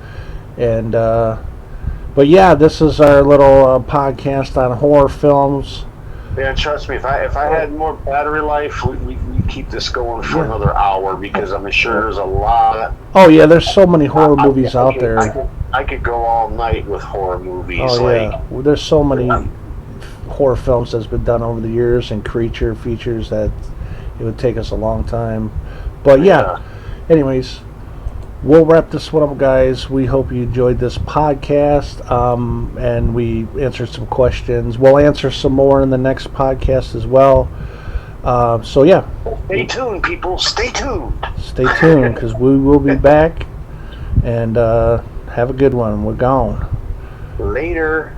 and but yeah, this is our little podcast on horror films. Yeah, trust me, if I had more battery life, we'd keep this going for another hour, because I'm sure there's a lot. Oh yeah, there's so many horror movies out there. I could go all night with horror movies. Oh yeah, well, there's so many horror films that's been done over the years and creature features that it would take us a long time. But yeah. Anyways, we'll wrap this one up, guys. We hope you enjoyed this podcast, and we answered some questions. We'll answer some more in the next podcast as well. So yeah, Stay tuned, people. Stay tuned. Stay tuned, because we will be back. And have a good one. We're gone. Later.